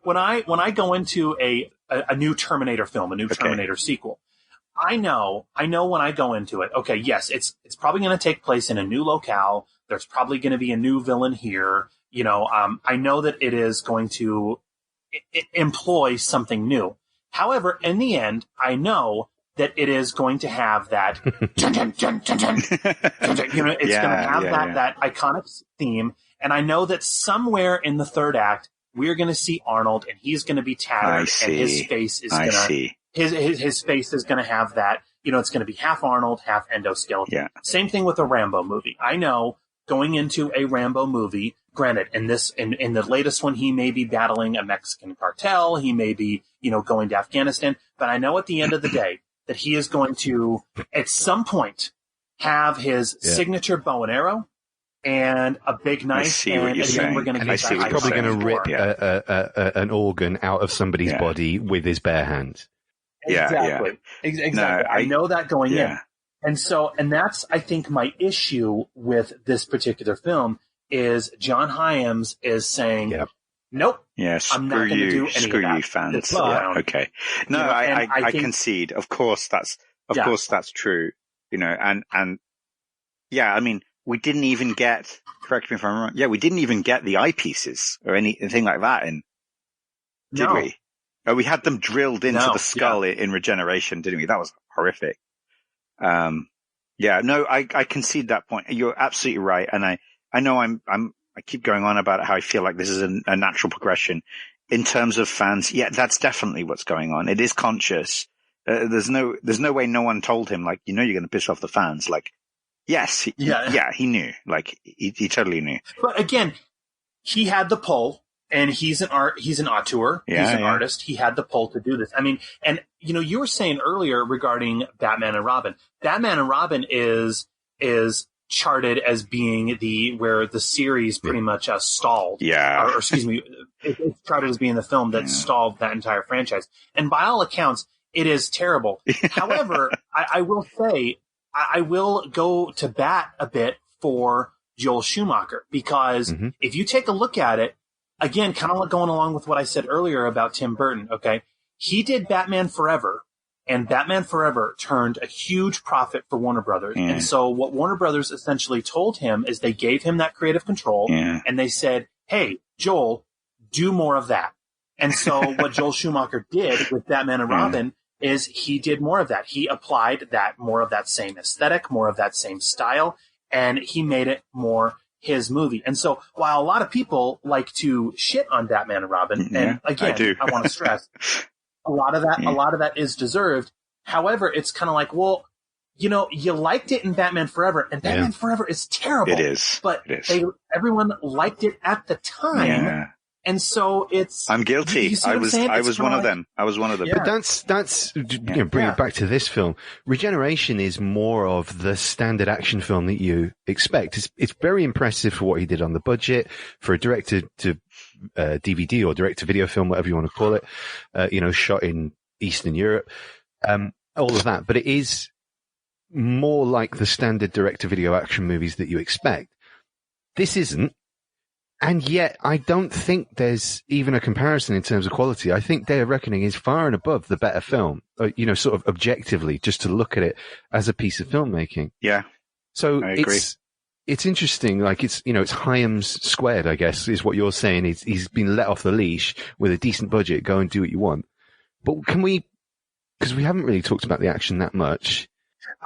When I go into a new Terminator film, a new Terminator sequel, I know when I go into it, okay, yes, it's probably going to take place in a new locale. There's probably going to be a new villain here. I know that it is going to employ something new. However, in the end, I know that it is going to have that, it's going to have that iconic theme. And I know that somewhere in the third act, we're going to see Arnold, and he's going to be tattered, and his face is going to his face is going to have that. It's going to be half Arnold, half endoskeleton. Yeah. Same thing with a Rambo movie. I know going into a Rambo movie, granted, in the latest one, he may be battling a Mexican cartel. He may be, going to Afghanistan. But I know at the end of the day that he is going to, at some point, have his signature bow and arrow and a big knife. I see what you're saying. We're going to he's probably going to rip an organ out of somebody's body with his bare hands. Exactly. Exactly. No, I know that going in. And that's, I think, my issue with this particular film is John Hyams is saying, nope. Yeah, I'm not going to do any screw of that. you, fans. Yeah, okay. No, I concede. Of course, that's true. And yeah, I mean, we didn't even get. Correct me if I'm wrong. Yeah, we didn't even get the eyepieces or anything like that in. Did we? Oh, we had them drilled into the skull in Regeneration, didn't we? That was horrific. I concede that point. You're absolutely right, and I know I keep going on about how I feel like this is a natural progression in terms of fans. Yeah, that's definitely what's going on. It is conscious. There's no way no one told him, like, you're going to piss off the fans. Like, yes, he knew. Like, he totally knew. But again, he had the pull, and he's an auteur. He's an artist. He had the pull to do this. I mean, and you were saying earlier regarding Batman and Robin. Batman and Robin is charted as being where the series pretty much stalled. Yeah. Or excuse me, it's charted as being the film that stalled that entire franchise. And by all accounts, it is terrible. However, I will say, I will go to bat a bit for Joel Schumacher, because if you take a look at it, again, kind of going along with what I said earlier about Tim Burton, okay? He did Batman Forever, and Batman Forever turned a huge profit for Warner Brothers. And so what Warner Brothers essentially told him is they gave him that creative control, and they said, hey, Joel, do more of that. And so what Joel Schumacher did with Batman and Robin is he did more of that. He applied more of that same aesthetic, more of that same style, and he made it more his movie. And so while a lot of people like to shit on Batman and Robin, and again, I want to stress, a lot of that is deserved. However, it's kind of like, well, you liked it in Batman Forever, and Batman Forever is terrible. It is. But everyone liked it at the time. Yeah. And so I'm guilty. I was one of them. I was one of them. But that's bring it back to this film. Regeneration is more of the standard action film that you expect. It's very impressive for what he did on the budget, for a director to DVD or direct to video film, whatever you want to call it. Shot in Eastern Europe, all of that. But it is more like the standard direct to video action movies that you expect. This isn't. And yet, I don't think there's even a comparison in terms of quality. I think Day of Reckoning is far and above the better film, sort of objectively, just to look at it as a piece of filmmaking. Yeah. So it's interesting. Like it's Hyams squared, I guess, is what you're saying. He's been let off the leash with a decent budget. Go and do what you want. But because we haven't really talked about the action that much.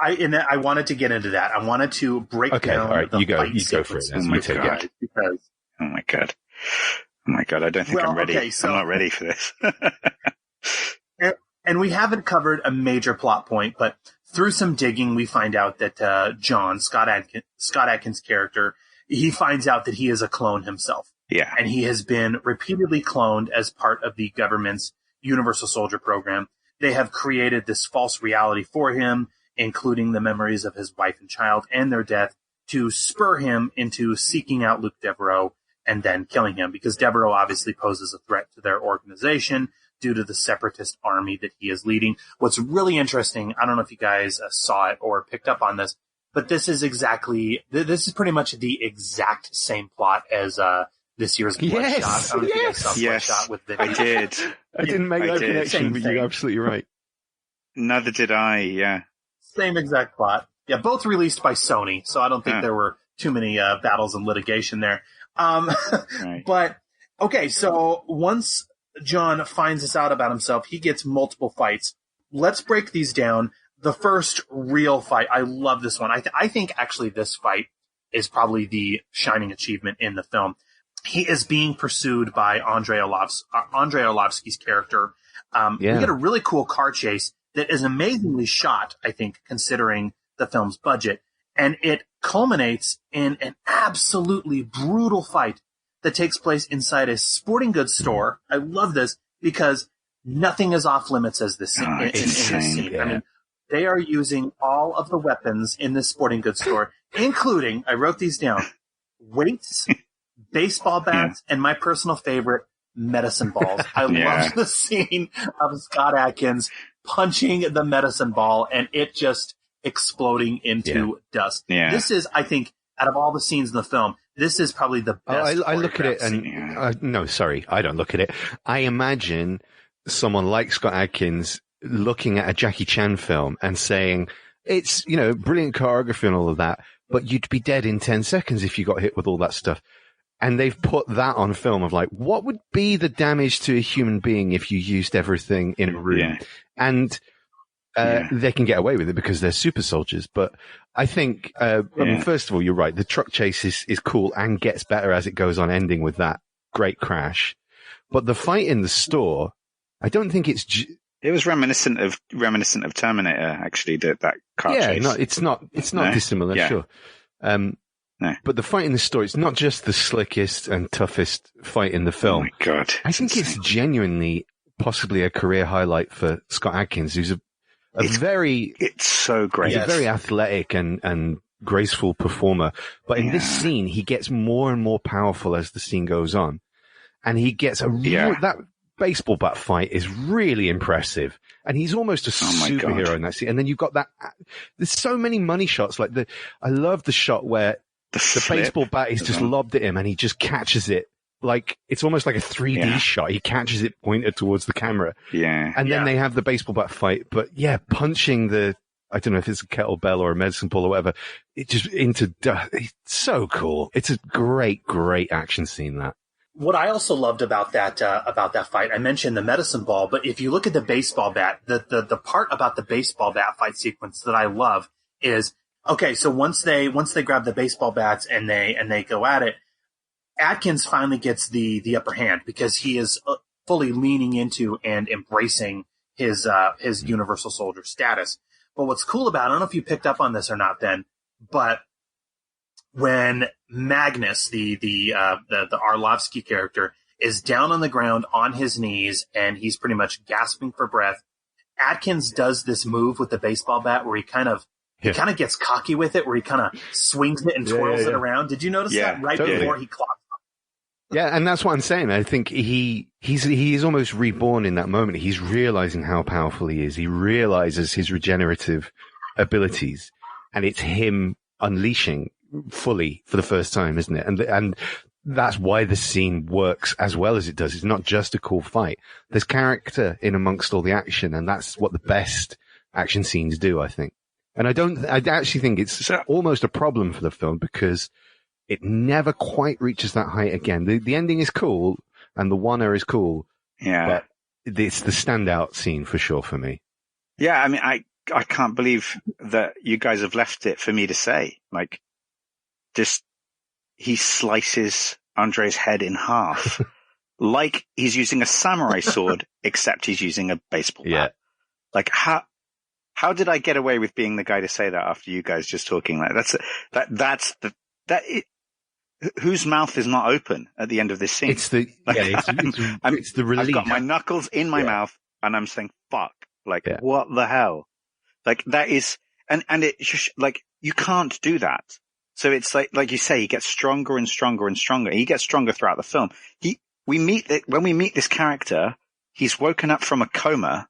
I wanted to get into that. I wanted to break down. All right, you go for it. Because. Oh my god! I don't think I'm ready. Okay, I'm not ready for this. And we haven't covered a major plot point, but through some digging, we find out that Scott Adkins' character, he finds out that he is a clone himself. Yeah, and he has been repeatedly cloned as part of the government's Universal Soldier program. They have created this false reality for him, including the memories of his wife and child and their death, to spur him into seeking out Luke Devereaux and then killing him, because Devereaux obviously poses a threat to their organization due to the separatist army that he is leading. What's really interesting, I don't know if you guys saw it or picked up on this, but this is pretty much the exact same plot as this year's Bloodshot. Yes, with Vin. I did. I didn't make that connection, but you're absolutely right. Neither did I, yeah. Same exact plot. Yeah, both released by Sony, so I don't think there were too many battles and litigation there. Right. But, okay, so once John finds this out about himself, he gets multiple fights. Let's break these down. The first real fight, I love this one. I think actually this fight is probably the shining achievement in the film. He is being pursued by Andrei Arlovsky's character. We get a really cool car chase that is amazingly shot, I think, considering the film's budget. And it culminates in an absolutely brutal fight that takes place inside a sporting goods store. I love this because nothing is off limits as this in this scene. Yeah. I mean, they are using all of the weapons in this sporting goods store, including, I wrote these down, weights, baseball bats, and my personal favorite, medicine balls. I love the scene of Scott Adkins punching the medicine ball, and it just exploding into dust. Yeah. This is, I think, out of all the scenes in the film, this is probably the best. I look at it and no, sorry, I don't look at it. I imagine someone like Scott Adkins looking at a Jackie Chan film and saying, it's, brilliant choreography and all of that, but you'd be dead in 10 seconds if you got hit with all that stuff. And they've put that on film of like, what would be the damage to a human being if you used everything in a room? Yeah. And they can get away with it because they're super soldiers. But I think, I mean, first of all, you're right. The truck chase is cool and gets better as it goes on, ending with that great crash. But the fight in the store, I don't think it's... It was reminiscent of Terminator, actually, that car chase. No, it's not dissimilar, sure. No. But the fight in the store, it's not just the slickest and toughest fight in the film. Oh my God. I think it's genuinely possibly a career highlight for Scott Adkins, who's it's so great. He's a very athletic and graceful performer. But in this scene, he gets more and more powerful as the scene goes on. And he gets that baseball bat fight is really impressive. And he's almost a superhero in that scene. And then you've got there's so many money shots. Like I love the shot where the baseball bat is just lobbed at him and he just catches it. Like, it's almost like a 3D shot. He catches it pointed towards the camera. Yeah. And then they have the baseball bat fight. But punching I don't know if it's a kettlebell or a medicine ball or whatever, it just into dust. It's so cool. It's a great, great action scene, that. What I also loved about that fight, I mentioned the medicine ball, but if you look at the baseball bat, the part about the baseball bat fight sequence that I love is, okay, so once they grab the baseball bats and they go at it, Adkins finally gets the upper hand because he is fully leaning into and embracing his Universal Soldier status. But what's cool about it, I don't know if you picked up on this or not, Ben, but when Magnus, the Arlovsky character, is down on the ground on his knees and he's pretty much gasping for breath, Adkins does this move with the baseball bat where he kind of gets cocky with it, where he kind of swings it and twirls it around. Did you notice that before he clocks? Yeah, and that's what I'm saying. I think he's almost reborn in that moment. He's realizing how powerful he is. He realizes his regenerative abilities, and it's him unleashing fully for the first time, isn't it? And that's why the scene works as well as it does. It's not just a cool fight. There's character in amongst all the action, and that's what the best action scenes do, I think. And I actually think it's almost a problem for the film because it never quite reaches that height again. The ending is cool and the one-er is cool. Yeah. But it's the standout scene for sure for me. Yeah. I mean, I can't believe that you guys have left it for me to say. Like, he slices Andre's head in half like he's using a samurai sword, except he's using a baseball bat. Like, how did I get away with being the guy to say that after you guys just talking like whose mouth is not open at the end of this scene? It's the relief. I've got my knuckles in my mouth and I'm saying, fuck, like, what the hell? Like, that is, and it just, like, you can't do that. So it's like you say, he gets stronger and stronger and stronger. He gets stronger throughout the film. When we meet this character, he's woken up from a coma.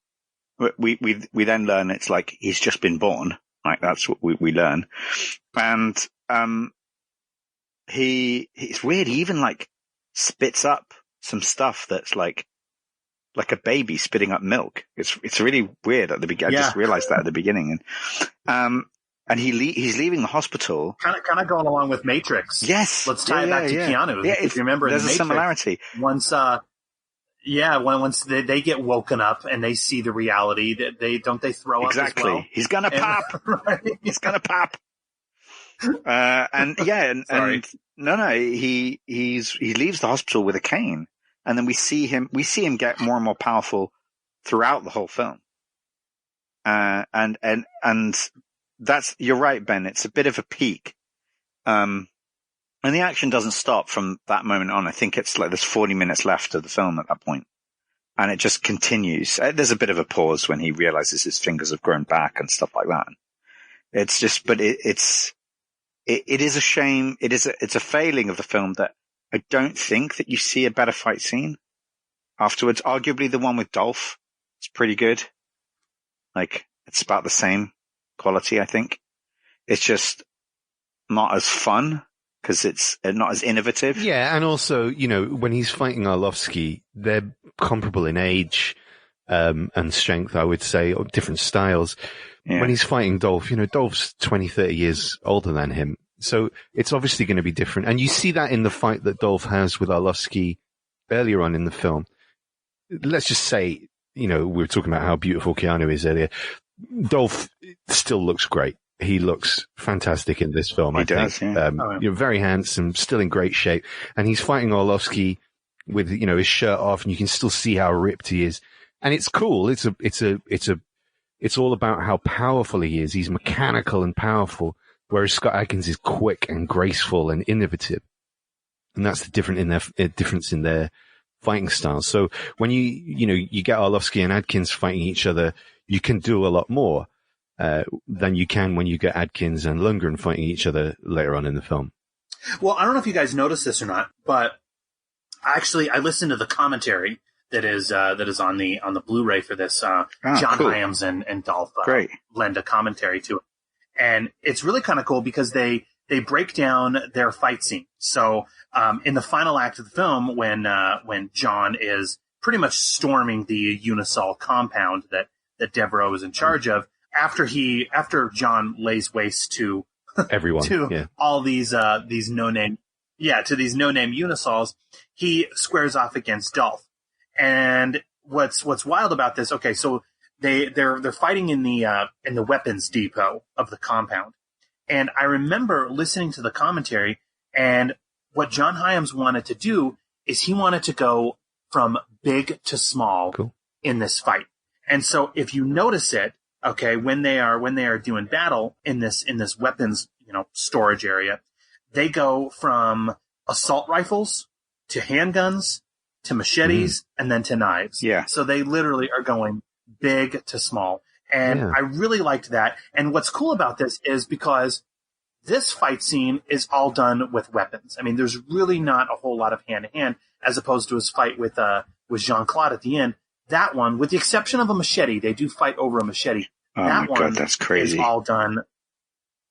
We then learn it's like he's just been born. Like, that's what we learn. And, it's weird. He even like spits up some stuff that's like a baby spitting up milk. It's really weird at the beginning. I just realized that at the beginning. And he's leaving the hospital. Kind of going along with Matrix. Yes. Let's tie it back to Keanu. Yeah, if you remember, there's in a Matrix, similarity. Once they get woken up and they see the reality, that they throw up as well? He's gonna pop. Right? He's gonna pop. He leaves the hospital with a cane, and then we see him get more and more powerful throughout the whole film. And that's, you're right, Ben. It's a bit of a peak. And the action doesn't stop from that moment on. I think it's like there's 40 minutes left of the film at that point. And it just continues. There's a bit of a pause when he realizes his fingers have grown back and stuff like that. It's just, but it is a shame. It's a failing of the film that I don't think that you see a better fight scene afterwards. Arguably the one with Dolph is pretty good. Like, it's about the same quality, I think. It's just not as fun because it's not as innovative. Yeah, and also, you know, when he's fighting Arlovsky, they're comparable in age and strength, I would say, or different styles. Yeah. When he's fighting Dolph, you know, Dolph's 20, 30 years older than him. So it's obviously going to be different. And you see that in the fight that Dolph has with Arlovsky earlier on in the film. Let's just say, you know, we were talking about how beautiful Keanu is earlier. Dolph still looks great. He looks fantastic in this film, I think. Yeah. You're very handsome, still in great shape. And he's fighting Arlovsky with, you know, his shirt off, and you can still see how ripped he is. And it's cool. It's all about how powerful he is. He's mechanical and powerful, whereas Scott Adkins is quick and graceful and innovative. And that's the difference in their fighting styles. So when you get Arlovsky and Adkins fighting each other, you can do a lot more than you can when you get Adkins and Lundgren fighting each other later on in the film. Well, I don't know if you guys noticed this or not, but actually I listened to the commentary that is on the Blu-ray for this. John Hyams and Dolph lend a commentary to it. And it's really kind of cool because they break down their fight scene. So in the final act of the film, when John is pretty much storming the Unisol compound that Devereaux is in charge of, after John lays waste to everyone, all these no-name Unisols, he squares off against Dolph. And what's wild about this? Okay, so they're fighting in the weapons depot of the compound, and I remember listening to the commentary, and what John Hyams wanted to do is he wanted to go from big to small in this fight. And so if you notice it, okay, when they are doing battle in this weapons, you know, storage area, they go from assault rifles to handguns to machetes and then to knives. Yeah. So they literally are going big to small. And I really liked that. And what's cool about this is because this fight scene is all done with weapons. I mean, there's really not a whole lot of hand to hand as opposed to his fight with Jean-Claude at the end. That one, with the exception of a machete, they do fight over a machete. Oh my God, that's crazy. Is all done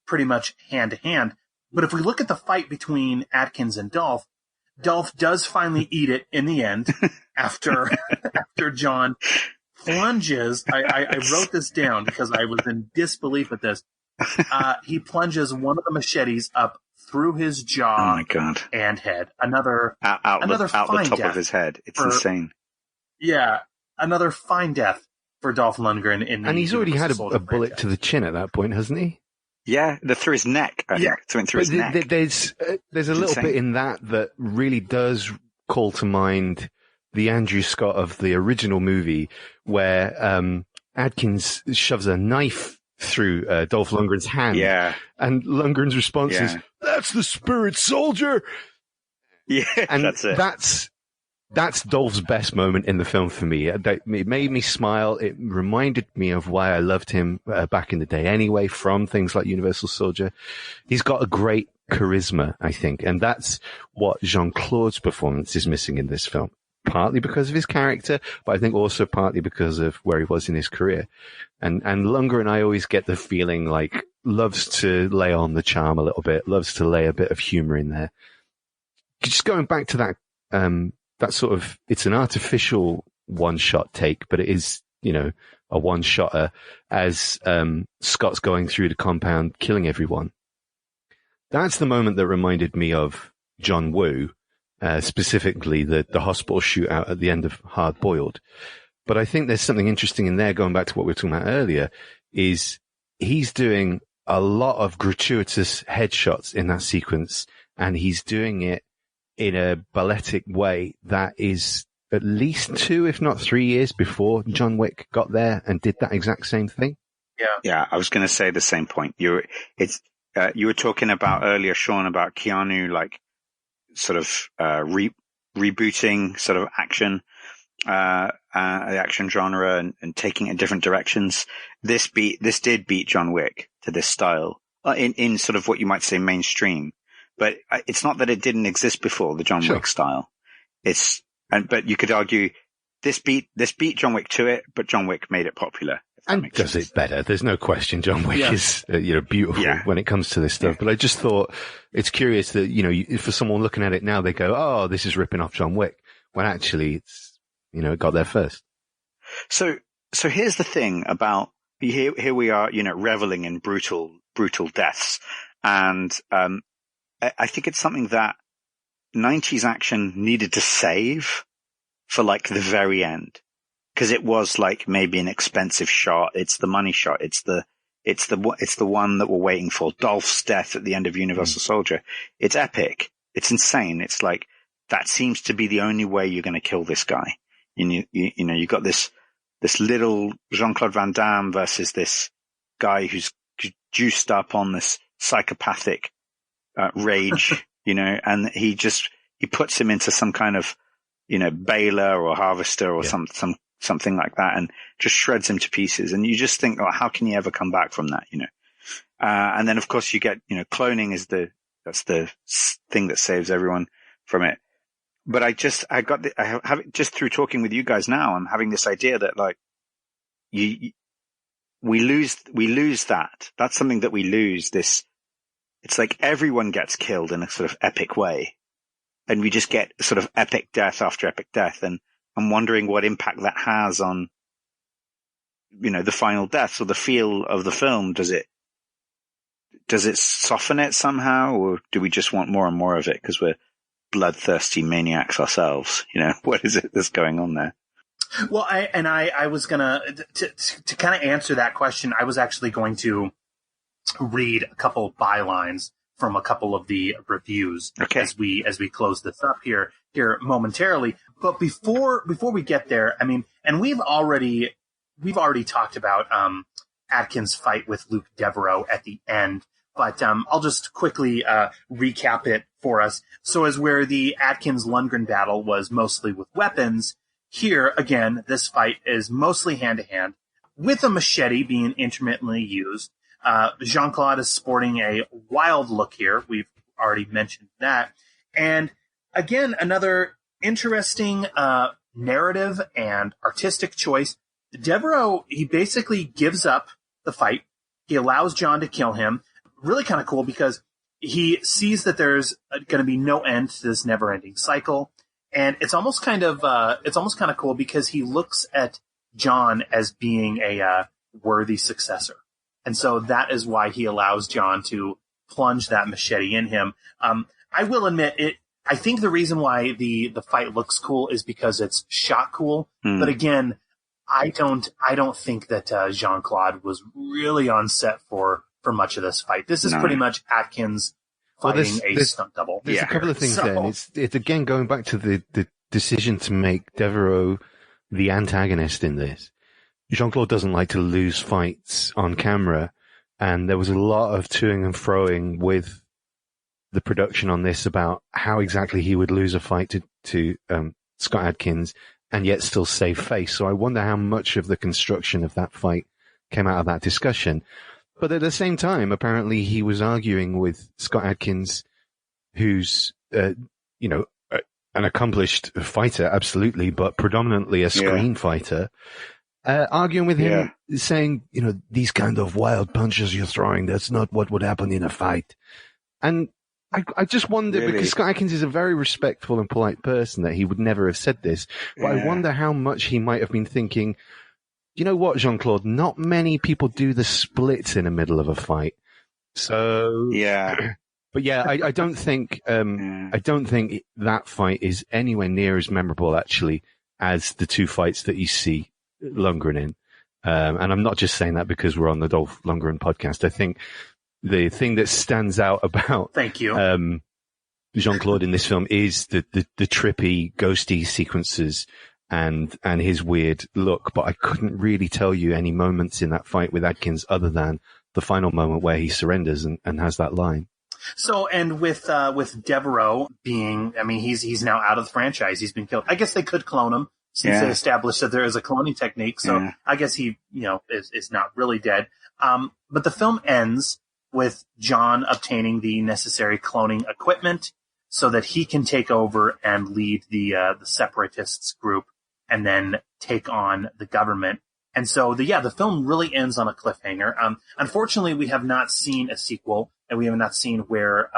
pretty much hand to hand. But if we look at the fight between Adkins and Dolph does finally eat it in the end after John plunges. I wrote this down because I was in disbelief at this. He plunges one of the machetes up through his jaw. Oh my God. And head. Another out the top death of his head. It's insane. Yeah, another fine death for Dolph Lundgren. And he's already had a bullet to the chin at that point, hasn't he? Yeah, through his neck. I think. Through his neck. There's a little bit in that really does call to mind the Andrew Scott of the original movie, where Adkins shoves a knife through Dolph Lundgren's hand. Yeah. And Lundgren's response is, "That's the spirit soldier." Yeah, and that's it. That's Dolph's best moment in the film for me. It made me smile. It reminded me of why I loved him back in the day anyway, from things like Universal Soldier. He's got a great charisma, I think, and that's what Jean-Claude's performance is missing in this film. Partly because of his character, but I think also partly because of where he was in his career. And Lundgren, I always get the feeling like loves to lay on the charm a little bit, loves to lay a bit of humor in there. Just going back to that sort of, it's an artificial one-shot take, but it is, you know, a one-shotter as Scott's going through the compound, killing everyone. That's the moment that reminded me of John Woo, specifically the hospital shootout at the end of Hard Boiled. But I think there's something interesting in there, going back to what we were talking about earlier, is he's doing a lot of gratuitous headshots in that sequence, and he's doing it in a balletic way that is at least 2, if not 3 years before John Wick got there and did that exact same thing. Yeah. I was going to say the same point. You were talking about earlier, Sean, about Keanu, like sort of rebooting sort of action, the action genre and taking it in different directions. This did beat John Wick to this style in sort of what you might say mainstream. But it's not that it didn't exist before, the John Wick style. But you could argue this beat John Wick to it, but John Wick made it popular, if And does it better. There's no question John Wick is, beautiful when it comes to this stuff. But I just thought it's curious that, for someone looking at it now, they go, oh, this is ripping off John Wick. When actually it's, it got there first. So here's the thing about, here we are, reveling in brutal deaths. And, I think it's something that 90s action needed to save for like the very end. Cause it was like maybe an expensive shot. It's the money shot. It's the one that we're waiting for. Dolph's death at the end of Universal Soldier. It's epic. It's insane. It's like, that seems to be the only way you're going to kill this guy. You got this little Jean-Claude Van Damme versus this guy who's juiced up on this psychopathic, rage, and he puts him into some kind of, baler or harvester or something like that, and just shreds him to pieces. And you just think, oh, how can you ever come back from that? And then of course you get, cloning is that's the thing that saves everyone from it. But I have just through talking with you guys now, I'm having this idea that like, we lose that. That's something that we lose. It's like everyone gets killed in a sort of epic way. And we just get sort of epic death after epic death. And I'm wondering what impact that has on, the final deaths or the feel of the film. Does it soften it somehow, or do we just want more and more of it because we're bloodthirsty maniacs ourselves? What is it that's going on there? Well, I was gonna to kind of answer that question. I was actually going to read a couple of bylines from a couple of the reviews as we close this up here momentarily. But before we get there, I mean, and we've already talked about Adkins' fight with Luke Devereaux at the end, but I'll just quickly recap it for us. So as where the Adkins-Lundgren battle was mostly with weapons, here again this fight is mostly hand-to-hand, with a machete being intermittently used. Jean-Claude is sporting a wild look here. We've already mentioned that. And again, another interesting narrative and artistic choice. Devereaux, he basically gives up the fight. He allows John to kill him. Really kind of cool because he sees that there's going to be no end to this never-ending cycle. And it's almost kind of cool because he looks at John as being a worthy successor. And so that is why he allows John to plunge that machete in him. I will admit it. I think the reason why the fight looks cool is because it's shot cool. But again, I don't think that Jean-Claude was really on set for much of this fight. This is pretty much Adkins fighting a stunt double. There's a couple of things there. It's again going back to the decision to make Devereaux the antagonist in this. Jean-Claude doesn't like to lose fights on camera, and there was a lot of toing and froing with the production on this about how exactly he would lose a fight to Scott Adkins and yet still save face. So I wonder how much of the construction of that fight came out of that discussion. But at the same time, apparently he was arguing with Scott Adkins, who's, an accomplished fighter, absolutely, but predominantly a screen fighter. Arguing with him, saying, these kind of wild punches you're throwing, that's not what would happen in a fight. And I just wonder, because Scott Adkins is a very respectful and polite person, that he would never have said this. But I wonder how much he might have been thinking, you know what, Jean-Claude, not many people do the splits in the middle of a fight. So, but I don't think, that fight is anywhere near as memorable, actually, as the two fights that you see Lundgren in. And I'm not just saying that because we're on the Dolph Lundgren podcast. I think the thing that stands out about Jean-Claude in this film is the trippy, ghosty sequences and his weird look. But I couldn't really tell you any moments in that fight with Adkins other than the final moment where he surrenders and has that line. So, and with Devereaux being, I mean, he's now out of the franchise. He's been killed. I guess they could clone him since they established that there is a cloning technique. So I guess he, is not really dead. But the film ends with John obtaining the necessary cloning equipment so that he can take over and lead the separatists group and then take on the government. And so the film really ends on a cliffhanger. Unfortunately, we have not seen a sequel, and we have not seen where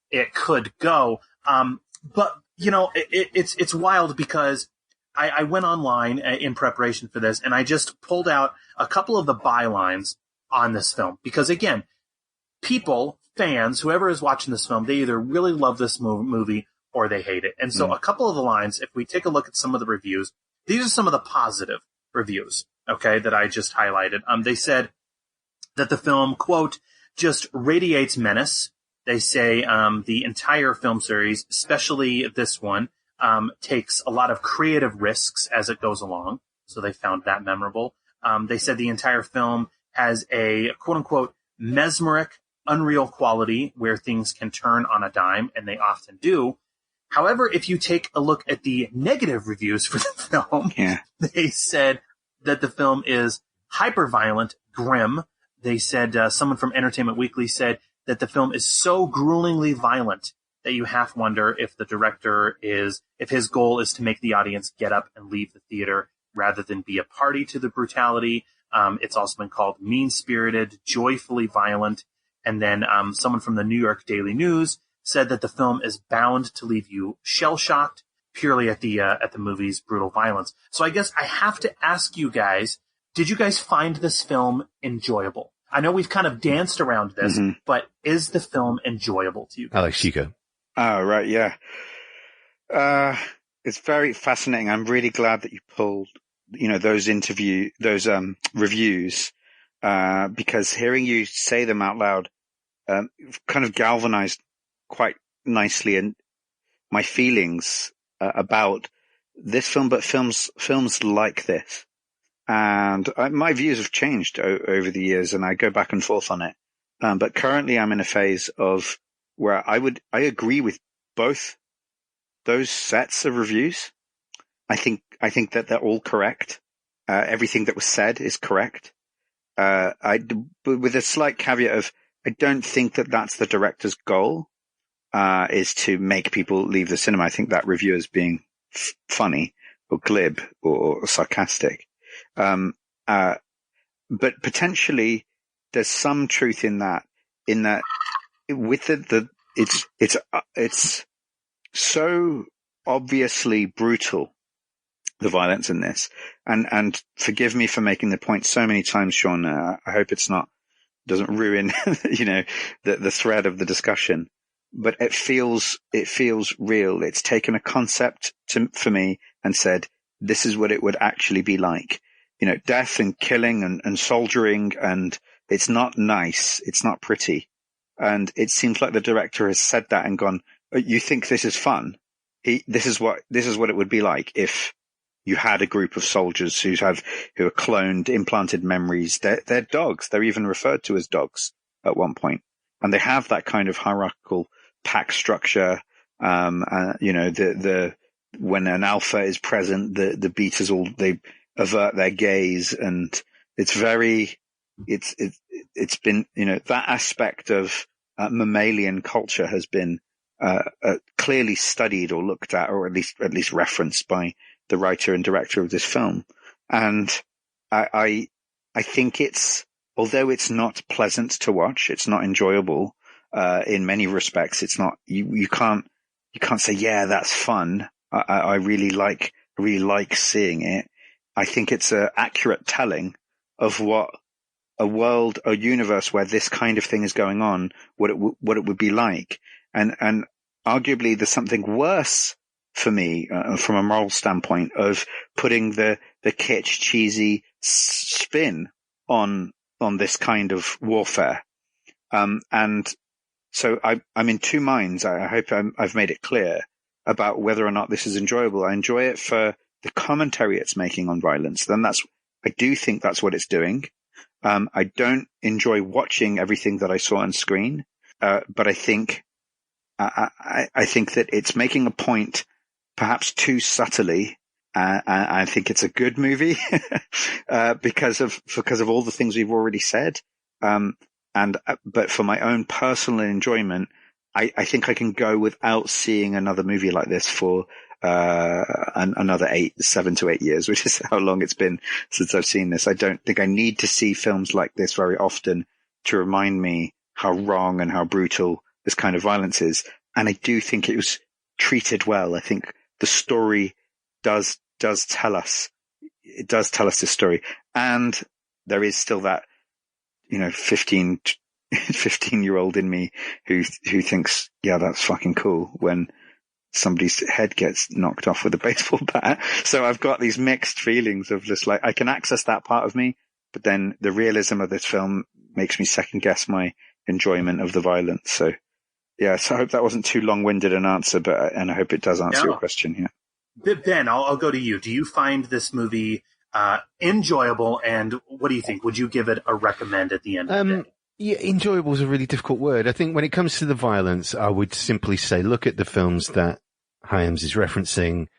it could go. But it's wild because I went online in preparation for this, and I just pulled out a couple of the bylines on this film because, again, fans, whoever is watching this film, they either really love this movie or they hate it. And so a couple of the lines, if we take a look at some of the reviews, these are some of the positive reviews, okay, that I just highlighted. They said that the film, quote, just radiates menace. They say the entire film series, especially this one, takes a lot of creative risks as it goes along. So they found that memorable. They said the entire film has a, quote unquote, mesmeric, unreal quality where things can turn on a dime, and they often do. However, if you take a look at the negative reviews for the film, they said that the film is hyper-violent, grim. They said, someone from Entertainment Weekly said that the film is so gruelingly violent that you half wonder if the director if his goal is to make the audience get up and leave the theater rather than be a party to the brutality. It's also been called mean-spirited, joyfully violent. And then someone from the New York Daily News said that the film is bound to leave you shell-shocked purely at the movie's brutal violence. So I guess I have to ask you guys, did you guys find this film enjoyable? I know we've kind of danced around this, but is the film enjoyable to you guys? Alex, you go. Oh, right, yeah. It's very fascinating. I'm really glad that you pulled, those reviews, because hearing you say them out loud, kind of galvanized quite nicely and my feelings about this film, but films like this. And my views have changed over the years, and I go back and forth on it. But currently I'm in a phase of where I agree with both those sets of reviews. I think that they're all correct. Everything that was said is correct. But with a slight caveat of, I don't think that that's the director's goal, is to make people leave the cinema. I think that review is being funny or glib or sarcastic. But potentially there's some truth in that with it's so obviously brutal, the violence in this. And forgive me for making the point so many times, Sean. I hope doesn't ruin, the thread of the discussion, but it feels real. It's taken a concept for me and said, this is what it would actually be like. Death and killing and soldiering, and it's not nice. It's not pretty. And it seems like the director has said that and gone, oh, you think this is fun? This is what it would be like if you had a group of soldiers who are cloned, implanted memories. They're dogs. They're even referred to as dogs at one point. And they have that kind of hierarchical pack structure. When an alpha is present, the betas they avert their gaze, and it's been, that aspect of mammalian culture has been clearly studied or looked at, or at least referenced by the writer and director of this film. And I think although it's not pleasant to watch, it's not enjoyable, in many respects. It's not, you can't say, yeah, that's fun. I really like seeing it. I think it's an accurate telling of what a universe where this kind of thing is going on, what it would be like. And arguably there's something worse for me, from a moral standpoint, of putting the kitsch, cheesy spin on this kind of warfare. And so I'm in two minds. I hope I've made it clear about whether or not this is enjoyable. I enjoy it for the commentary it's making on violence. I do think that's what it's doing. I don't enjoy watching everything that I saw on screen. But I think that it's making a point, perhaps too subtly. I think it's a good movie, because of all the things we've already said. But for my own personal enjoyment, I think I can go without seeing another movie like this for another 7 to 8 years, which is how long it's been since I've seen this. I don't think I need to see films like this very often to remind me how wrong and how brutal this kind of violence is. And I do think it was treated well. I think the story does tell us. It does tell us this story. And there is still that, 15-year-old in me who thinks, yeah, that's fucking cool when somebody's head gets knocked off with a baseball bat. So I've got these mixed feelings of just like, I can access that part of me, but then the realism of this film makes me second guess my enjoyment of the violence. So yeah, so I hope that wasn't too long-winded an answer, and I hope it does answer your question here. Ben, I'll go to you. Do you find this movie enjoyable, and what do you think? Would you give it a recommend at the end of the day? Yeah, enjoyable is a really difficult word. I think when it comes to the violence, I would simply say look at the films that Hyams is referencing,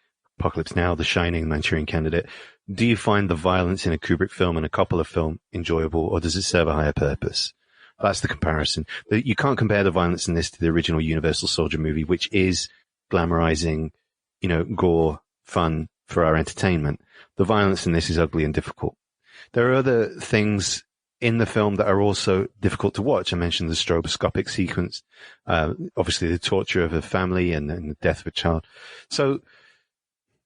Apocalypse Now, The Shining, Manchurian Candidate. Do you find the violence in a Kubrick film and a Coppola film enjoyable, or does it serve a higher purpose? That's the comparison. You can't compare the violence in this to the original Universal Soldier movie, which is glamorizing, gore, fun for our entertainment. The violence in this is ugly and difficult. There are other things in the film that are also difficult to watch. I mentioned the stroboscopic sequence, obviously the torture of a family and the death of a child. So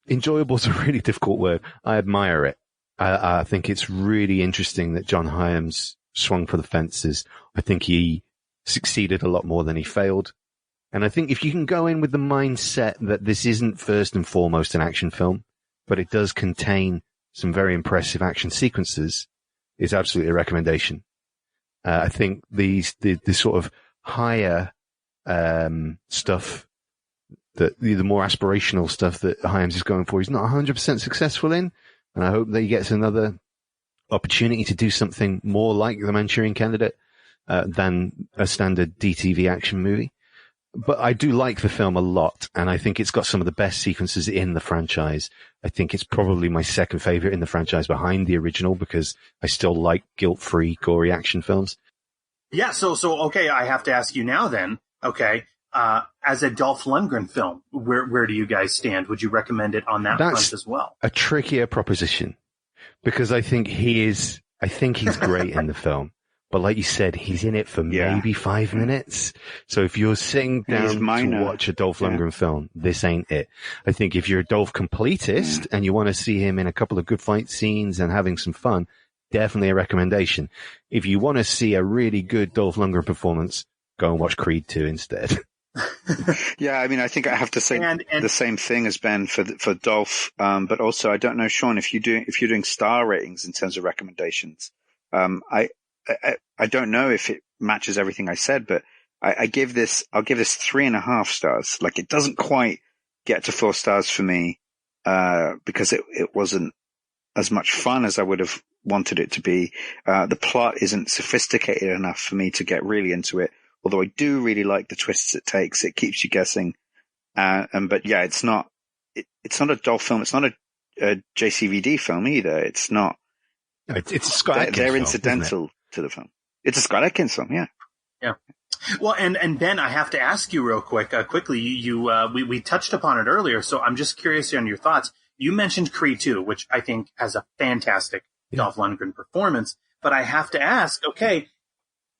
enjoyable is a really difficult word. I admire it. I think it's really interesting that John Hyams swung for the fences. I think he succeeded a lot more than he failed. And I think if you can go in with the mindset that this isn't first and foremost an action film, but it does contain some very impressive action sequences, is absolutely a recommendation. I think the sort of higher stuff, the more aspirational stuff that Hyams is going for, he's not 100% successful in. And I hope that he gets another opportunity to do something more like The Manchurian Candidate than a standard DTV action movie. But I do like the film a lot, and I think it's got some of the best sequences in the franchise. I think it's probably my second favorite in the franchise behind the original, because I still like guilt-free, gory action films. Yeah, so okay, I have to ask you now then, okay, as a Dolph Lundgren film, where do you guys stand? Would you recommend it on that front as well? A trickier proposition, because I think he's great in the film. But like you said, he's in it for maybe 5 minutes. So if you're sitting down to watch a Dolph Lundgren film, this ain't it. I think if you're a Dolph completist and you want to see him in a couple of good fight scenes and having some fun, definitely a recommendation. If you want to see a really good Dolph Lundgren performance, go and watch Creed 2 instead. Yeah, I mean, I think I have to say the same thing as Ben for Dolph. But also, I don't know, Sean, if you're doing star ratings in terms of recommendations, I don't know if it matches everything I said, but I'll give this 3.5 stars. Like, it doesn't quite get to 4 stars for me, because it wasn't as much fun as I would have wanted it to be. The plot isn't sophisticated enough for me to get really into it. Although I do really like the twists it takes. It keeps you guessing. But yeah, it's not a Dolph film. It's not a JCVD film either. It's not. It's a Scott Adkins They're film, incidental to the film. It's a Scott Adkins film, yeah. Yeah. Well, and Ben, I have to ask you real quickly. We touched upon it earlier, so I'm just curious on your thoughts. You mentioned Creed 2, which I think has a fantastic Dolph Lundgren performance. But I have to ask, okay,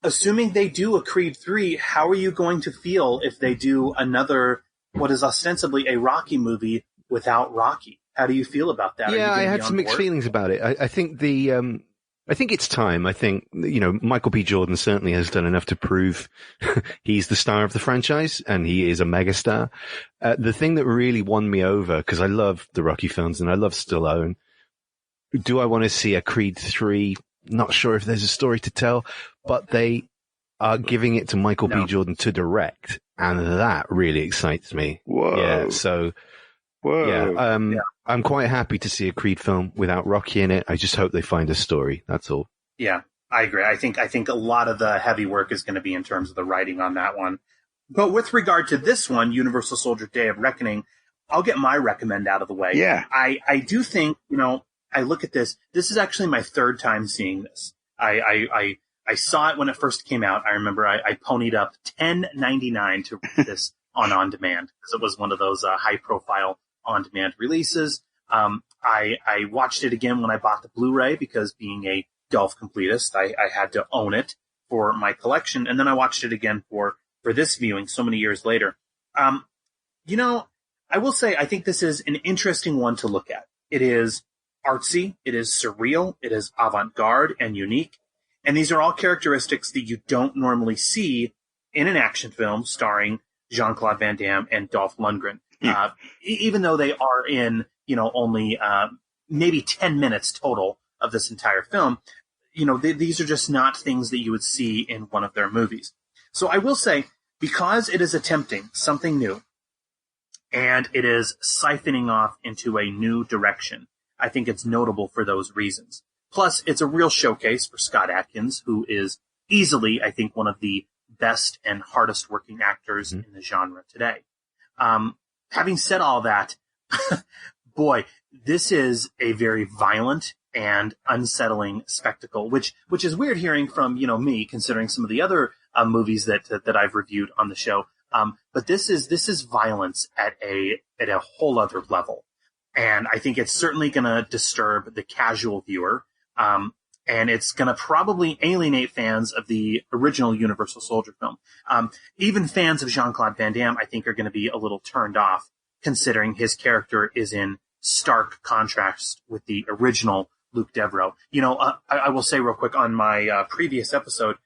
assuming they do a Creed 3, how are you going to feel if they do another, what is ostensibly a Rocky movie without Rocky? How do you feel about that? Yeah, I had some mixed feelings about it. I think I think it's time. I think, Michael B. Jordan certainly has done enough to prove he's the star of the franchise, and he is a megastar. The thing that really won me over, because I love the Rocky films and I love Stallone, do I want to see a Creed 3? Not sure if there's a story to tell, but they are giving it to Michael B. Jordan to direct, and that really excites me. Whoa. Yeah, so... Whoa. Yeah, I'm quite happy to see a Creed film without Rocky in it. I just hope they find a story. That's all. Yeah, I agree. I think a lot of the heavy work is going to be in terms of the writing on that one. But with regard to this one, Universal Soldier: Day of Reckoning, I'll get my recommend out of the way. Yeah. I do think, I look at this. This is actually my third time seeing this. I saw it when it first came out. I remember I ponied up $10.99 to rent this on demand, because it was one of those high profile on-demand releases. I watched it again when I bought the Blu-ray because being a Dolph completist, I had to own it for my collection. And then I watched it again for this viewing so many years later. I will say I think this is an interesting one to look at. It is artsy, it is surreal, it is avant-garde and unique. And these are all characteristics that you don't normally see in an action film starring Jean-Claude Van Damme and Dolph Lundgren. Even though they are in, only maybe 10 minutes total of this entire film, these are just not things that you would see in one of their movies. So I will say, because it is attempting something new, and it is siphoning off into a new direction, I think it's notable for those reasons. Plus, it's a real showcase for Scott Adkins, who is easily, I think, one of the best and hardest working actors in the genre today. Having said all that, boy, this is a very violent and unsettling spectacle, which is weird hearing from, me, considering some of the other movies that I've reviewed on the show. But this is violence at a whole other level. And I think it's certainly going to disturb the casual viewer. And it's going to probably alienate fans of the original Universal Soldier film. Even fans of Jean-Claude Van Damme, I think, are going to be a little turned off, considering his character is in stark contrast with the original Luke Devereaux. I will say real quick, on my previous episode,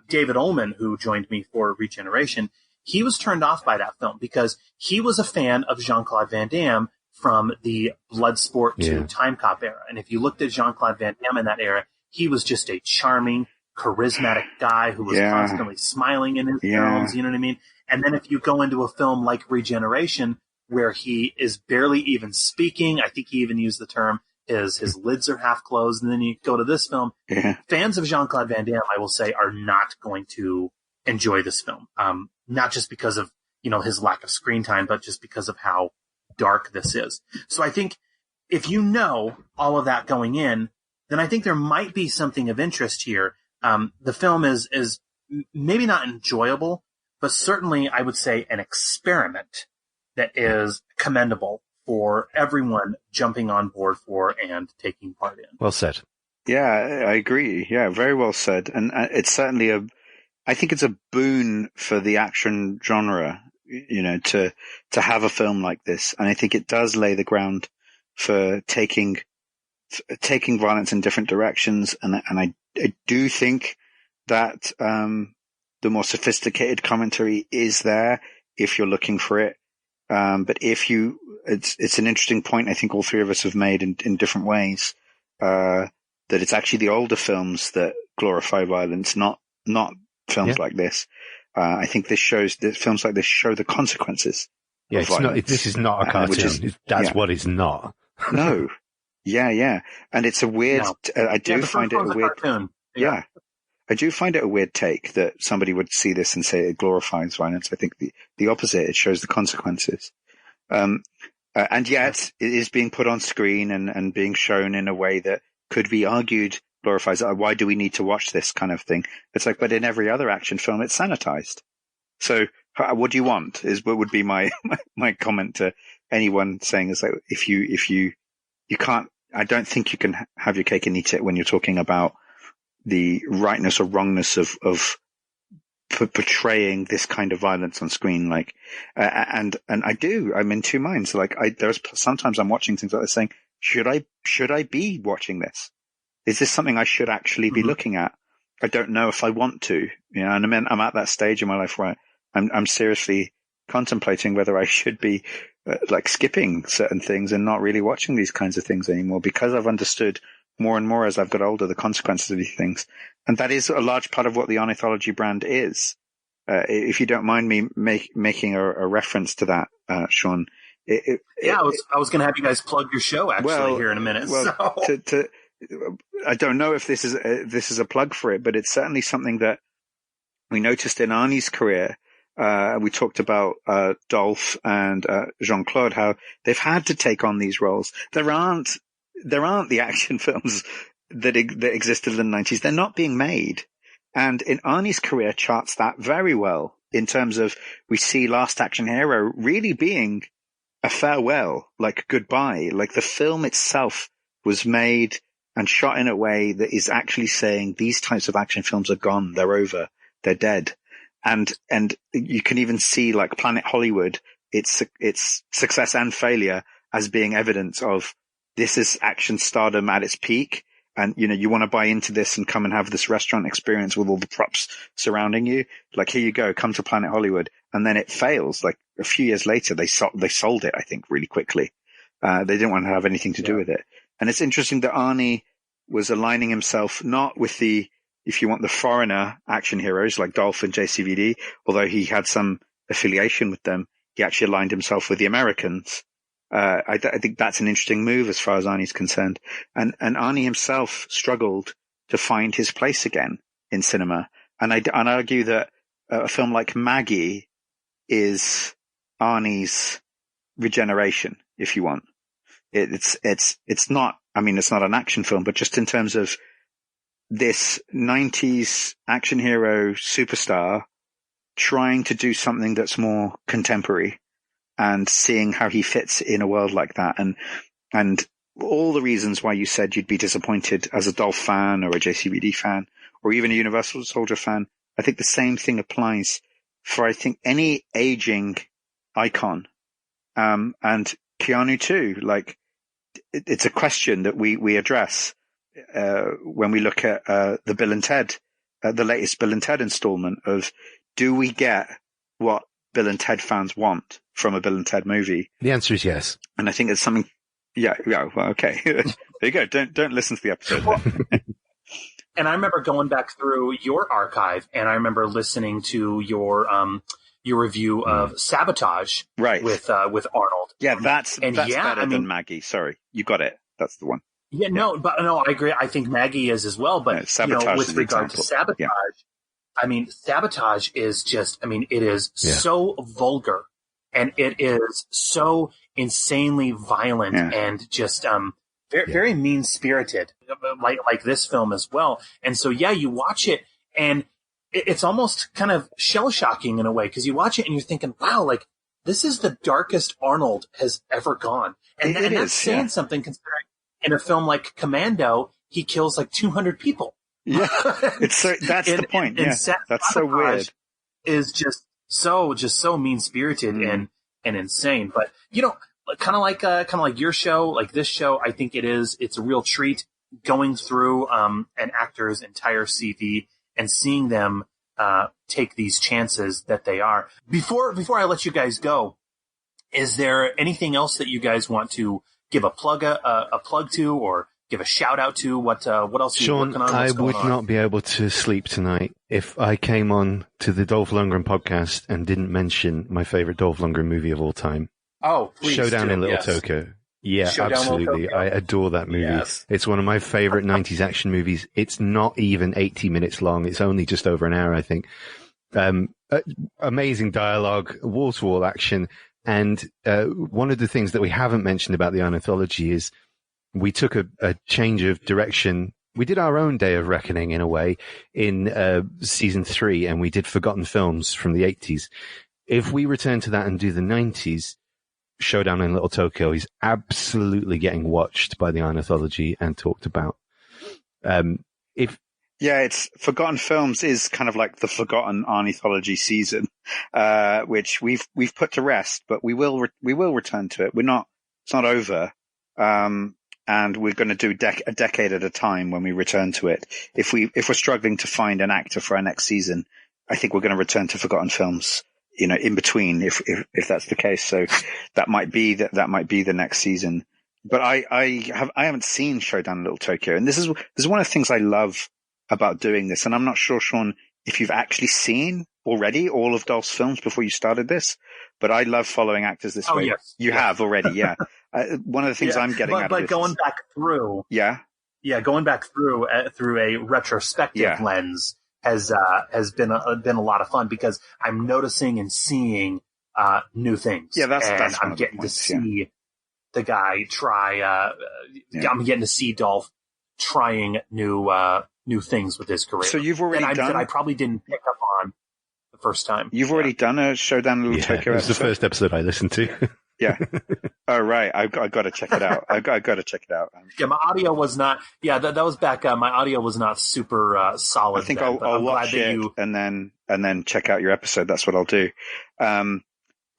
David Ullman, who joined me for Regeneration, he was turned off by that film because he was a fan of Jean-Claude Van Damme from the Bloodsport to Time Cop era. And if you looked at Jean-Claude Van Damme in that era, he was just a charming, charismatic guy who was constantly smiling in his films, you know what I mean? And then if you go into a film like Regeneration, where he is barely even speaking, I think he even used the term, his lids are half closed, and then you go to this film, fans of Jean-Claude Van Damme, I will say, are not going to enjoy this film. Not just because of, his lack of screen time, but just because of how dark this is. So I think if you know all of that going in, then I think there might be something of interest here. The film is maybe not enjoyable, but certainly I would say an experiment that is commendable for everyone jumping on board for and taking part in. Well said. Yeah, I agree. Yeah, very well said. And it's certainly I think it's a boon for the action genre, to have a film like this. And I think it does lay the ground for taking violence in different directions. And I do think that, the more sophisticated commentary is there if you're looking for it. But it's an interesting point I think all three of us have made in different ways, that it's actually the older films that glorify violence, not films like this. I think this shows that films like this show the consequences. Yeah, this is not a cartoon. That's what it's not. No. Yeah. And it's a weird, I do find it a weird, cartoon. Yeah. I do find it a weird take that somebody would see this and say it glorifies violence. I think the opposite, it shows the consequences. And yet it is being put on screen and being shown in a way that could be argued glorifies it. Why do we need to watch this kind of thing? It's like, but in every other action film, it's sanitized. So what do you want is what would be my comment to anyone saying is like, if you can't, I don't think you can have your cake and eat it when you're talking about the rightness or wrongness of portraying this kind of violence on screen. Like, and I'm in two minds. Like sometimes I'm watching things like this saying, should I be watching this? Is this something I should actually be looking at? I don't know if I want to, and I'm at that stage in my life where I'm seriously contemplating whether I should be skipping certain things and not really watching these kinds of things anymore, because I've understood more and more as I've got older the consequences of these things. And that is a large part of what the Ornithology brand is. If you don't mind me making a reference to that, Sean. I was going to have you guys plug your show here in a minute. Well, so. I don't know if this is a plug for it, but it's certainly something that we noticed in Arnie's career. We talked about Dolph and Jean-Claude, how they've had to take on these roles. There aren't the action films that existed in the 90s. They're not being made. And in Arnie's career charts that very well in terms of we see Last Action Hero really being a farewell, like goodbye. Like the film itself was made and shot in a way that is actually saying these types of action films are gone, they're over, they're dead. And you can even see like Planet Hollywood, its success and failure as being evidence of this is action stardom at its peak. And, you want to buy into this and come and have this restaurant experience with all the props surrounding you. Like, here you go, come to Planet Hollywood. And then it fails. Like a few years later, they sold it, I think, really quickly. They didn't want to have anything to do with it. And it's interesting that Arnie was aligning himself not with the, if you want, the foreigner action heroes like Dolph and JCVD, although he had some affiliation with them. He actually aligned himself with the Americans. I think that's an interesting move as far as Arnie's concerned. And Arnie himself struggled to find his place again in cinema. And I'd argue that a film like Maggie is Arnie's regeneration, if you want. It's not, I mean, it's not an action film, but just in terms of this 90s action hero superstar trying to do something that's more contemporary and seeing how he fits in a world like that. And all the reasons why you said you'd be disappointed as a Dolph fan or a JCVD fan or even a Universal Soldier fan. I think the same thing applies for, I think, any aging icon. And Keanu too. Like, it's a question that we address, when we look at, the Bill and Ted, the latest Bill and Ted installment of, do we get what Bill and Ted fans want from a Bill and Ted movie? The answer is yes. And I think it's something, yeah, well, okay. There you go. Don't listen to the episode. And I remember going back through your archive and I remember listening to your review of Sabotage. Right. With Arnold. Yeah, that's better than Maggie. Sorry. You got it. That's the one. Yeah, no, I agree. I think Maggie is as well, but Sabotage with regard to Sabotage, I mean, Sabotage is just, I mean, it is so vulgar and it is so insanely violent and just very mean-spirited, like this film as well. And so, you watch it and it's almost kind of shell-shocking in a way because you watch it and you're thinking, wow, like, this is the darkest Arnold has ever gone. And that's saying something considering in a film like Commando, he kills like 200 people. Yeah, that's the point. That's so weird. Is just so mean spirited and insane. But kind of like your show, like this show, I think it's a real treat going through an actor's entire CV and seeing them take these chances that they are. Before I let you guys go, is there anything else that you guys want to give a plug to or give a shout out to? What else are you working on? I would not be able to sleep tonight if I came on to the Dolph Lundgren podcast and didn't mention my favorite Dolph Lundgren movie of all time. Oh, please Showdown in Little Tokyo. Yeah, absolutely. I adore that movie. Yes. It's one of my favorite 90s action movies. It's not even 80 minutes long. It's only just over an hour, I think. Amazing dialogue, wall-to-wall action. And one of the things that we haven't mentioned about the Ornithology is we took a change of direction. We did our own Day of Reckoning in a way in season 3, and we did Forgotten Films from the 80s. If we return to that and do the 90s, Showdown in Little Tokyo is absolutely getting watched by the Ornithology and talked about. It's Forgotten Films is kind of like the Forgotten Ornithology season, which we've put to rest, but we will return to it. It's not over. And we're going to do a decade at a time when we return to it. If we're struggling to find an actor for our next season, I think we're going to return to Forgotten Films, in between, if that's the case. So that might be the next season. But I haven't seen Showdown in Little Tokyo. And this is one of the things I love about doing this. And I'm not sure, Sean, if you've actually seen already all of Dolph's films before you started this, but I love following actors this way. Yes. You have already. Yeah. One of the things I'm getting out of this. But going back through. Yeah. Yeah. Going back through a retrospective lens has been a lot of fun because I'm noticing and seeing, new things. Yeah. That's I'm getting to see the guy try, I'm getting to see Dolph trying new things with his career. So you've already done. That I probably didn't pick up on the first time. You've already done a Showdown in Little Tokyo. It was the first episode I listened to. Yeah. Oh, right. I've got to check it out. I've got to check it out. Yeah, my audio was not. Yeah, that was back. My audio was not super solid. I think then, I'll watch it and then check out your episode. That's what I'll do.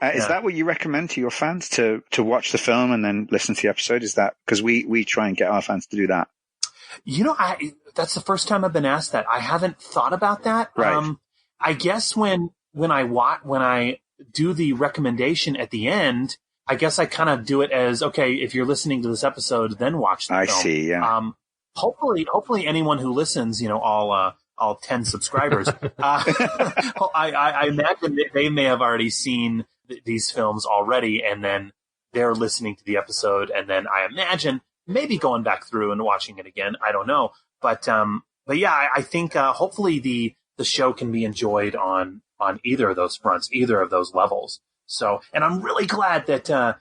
Is that what you recommend to your fans, to watch the film and then listen to the episode? Is that because we try and get our fans to do that? That's the first time I've been asked that. I haven't thought about that. Right. I guess when I do the recommendation at the end, I guess I kind of do it as, okay, if you're listening to this episode, then watch the film. I see. Yeah. Hopefully anyone who listens, all 10 subscribers, I imagine that they may have already seen these films already, and then they're listening to the episode, and then I imagine maybe going back through and watching it again. I don't know, but yeah, I think hopefully the show can be enjoyed on either of those fronts, either of those levels. So, and I'm really glad that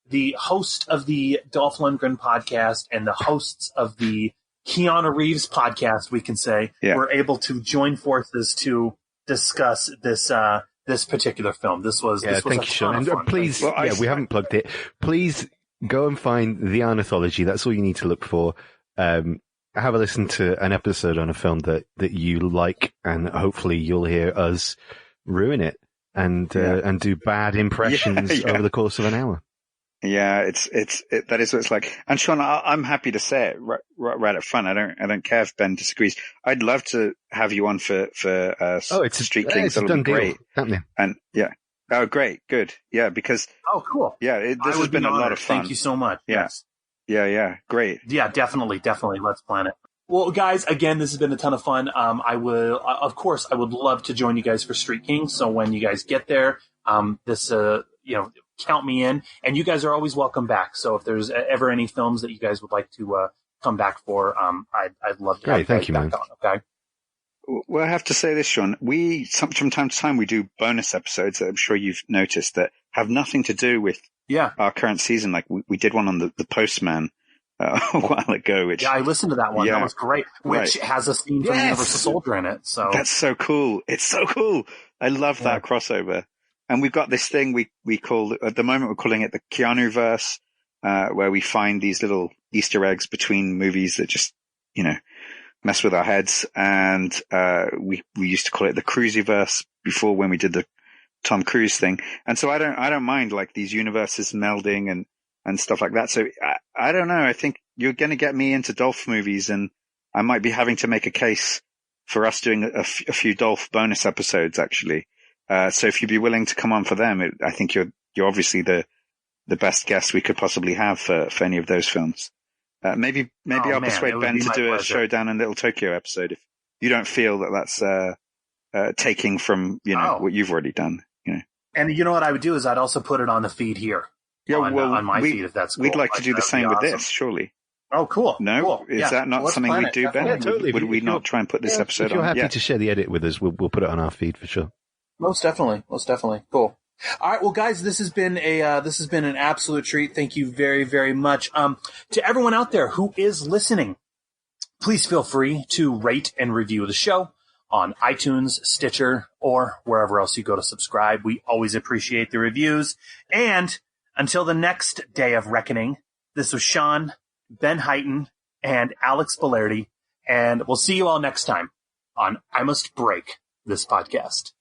the host of the Dolph Lundgren podcast and the hosts of the Keanu Reeves podcast, we can say, were able to join forces to discuss this particular film. This was thank you, Sean. And please, we haven't plugged it. Please go and find The Arnithology. That's all you need to look for. Have a listen to an episode on a film that you like, and hopefully you'll hear us ruin it and do bad impressions over the course of an hour. Yeah, that is what it's like. And Sean, I'm happy to say it right up front. I don't care if Ben disagrees. I'd love to have you on for Street Kings. That'll be great. And oh, great, good. Yeah, because cool. Yeah, this has been a lot of fun. Thank you so much. Yeah. Yes. Yeah, great. Yeah, definitely. Let's plan it. Well, guys, again, this has been a ton of fun. I would love to join you guys for Street Kings. So when you guys get there, count me in, and you guys are always welcome back. So if there's ever any films that you guys would like to come back for, I'd love to. Great, thank you, man. Okay. Well, I have to say this, Sean. From time to time we do bonus episodes that I'm sure you've noticed that have nothing to do with our current season. Like we did one on the Postman a while ago. Which I listened to that one. That was great. Which has a scene from Universal Soldier in it. So that's so cool. It's so cool. I love that crossover. And we've got this thing we call, at the moment we're calling it the Keanu-verse, where we find these little Easter eggs between movies that just, mess with our heads. And, we used to call it the Cruisey-verse before, when we did the Tom Cruise thing. And so I don't mind like these universes melding and stuff like that. So I don't know. I think you're going to get me into Dolph movies, and I might be having to make a case for us doing a few Dolph bonus episodes, actually. So if you'd be willing to come on for them, I think you're obviously the best guest we could possibly have for any of those films. Maybe I'll persuade Ben to do a Showdown in Little Tokyo episode if you don't feel that that's taking from what you've already done. And you know what I would do is I'd also put it on the feed here. Yeah, on my feed, if that's cool. We'd like to do the same with this, surely. Oh, cool. No, cool. Is that not something we do, Ben? Yeah, totally. Would we not try and put this episode on? If you're happy to share the edit with us, we'll put it on our feed for sure. Most definitely. Cool. All right. Well, guys, this has been an absolute treat. Thank you very, very much. To everyone out there who is listening, please feel free to rate and review the show on iTunes, Stitcher, or wherever else you go to subscribe. We always appreciate the reviews. And until the next day of reckoning, this was Sean, Ben Heighton, and Alex Bellardi, and we'll see you all next time on I Must Break This Podcast.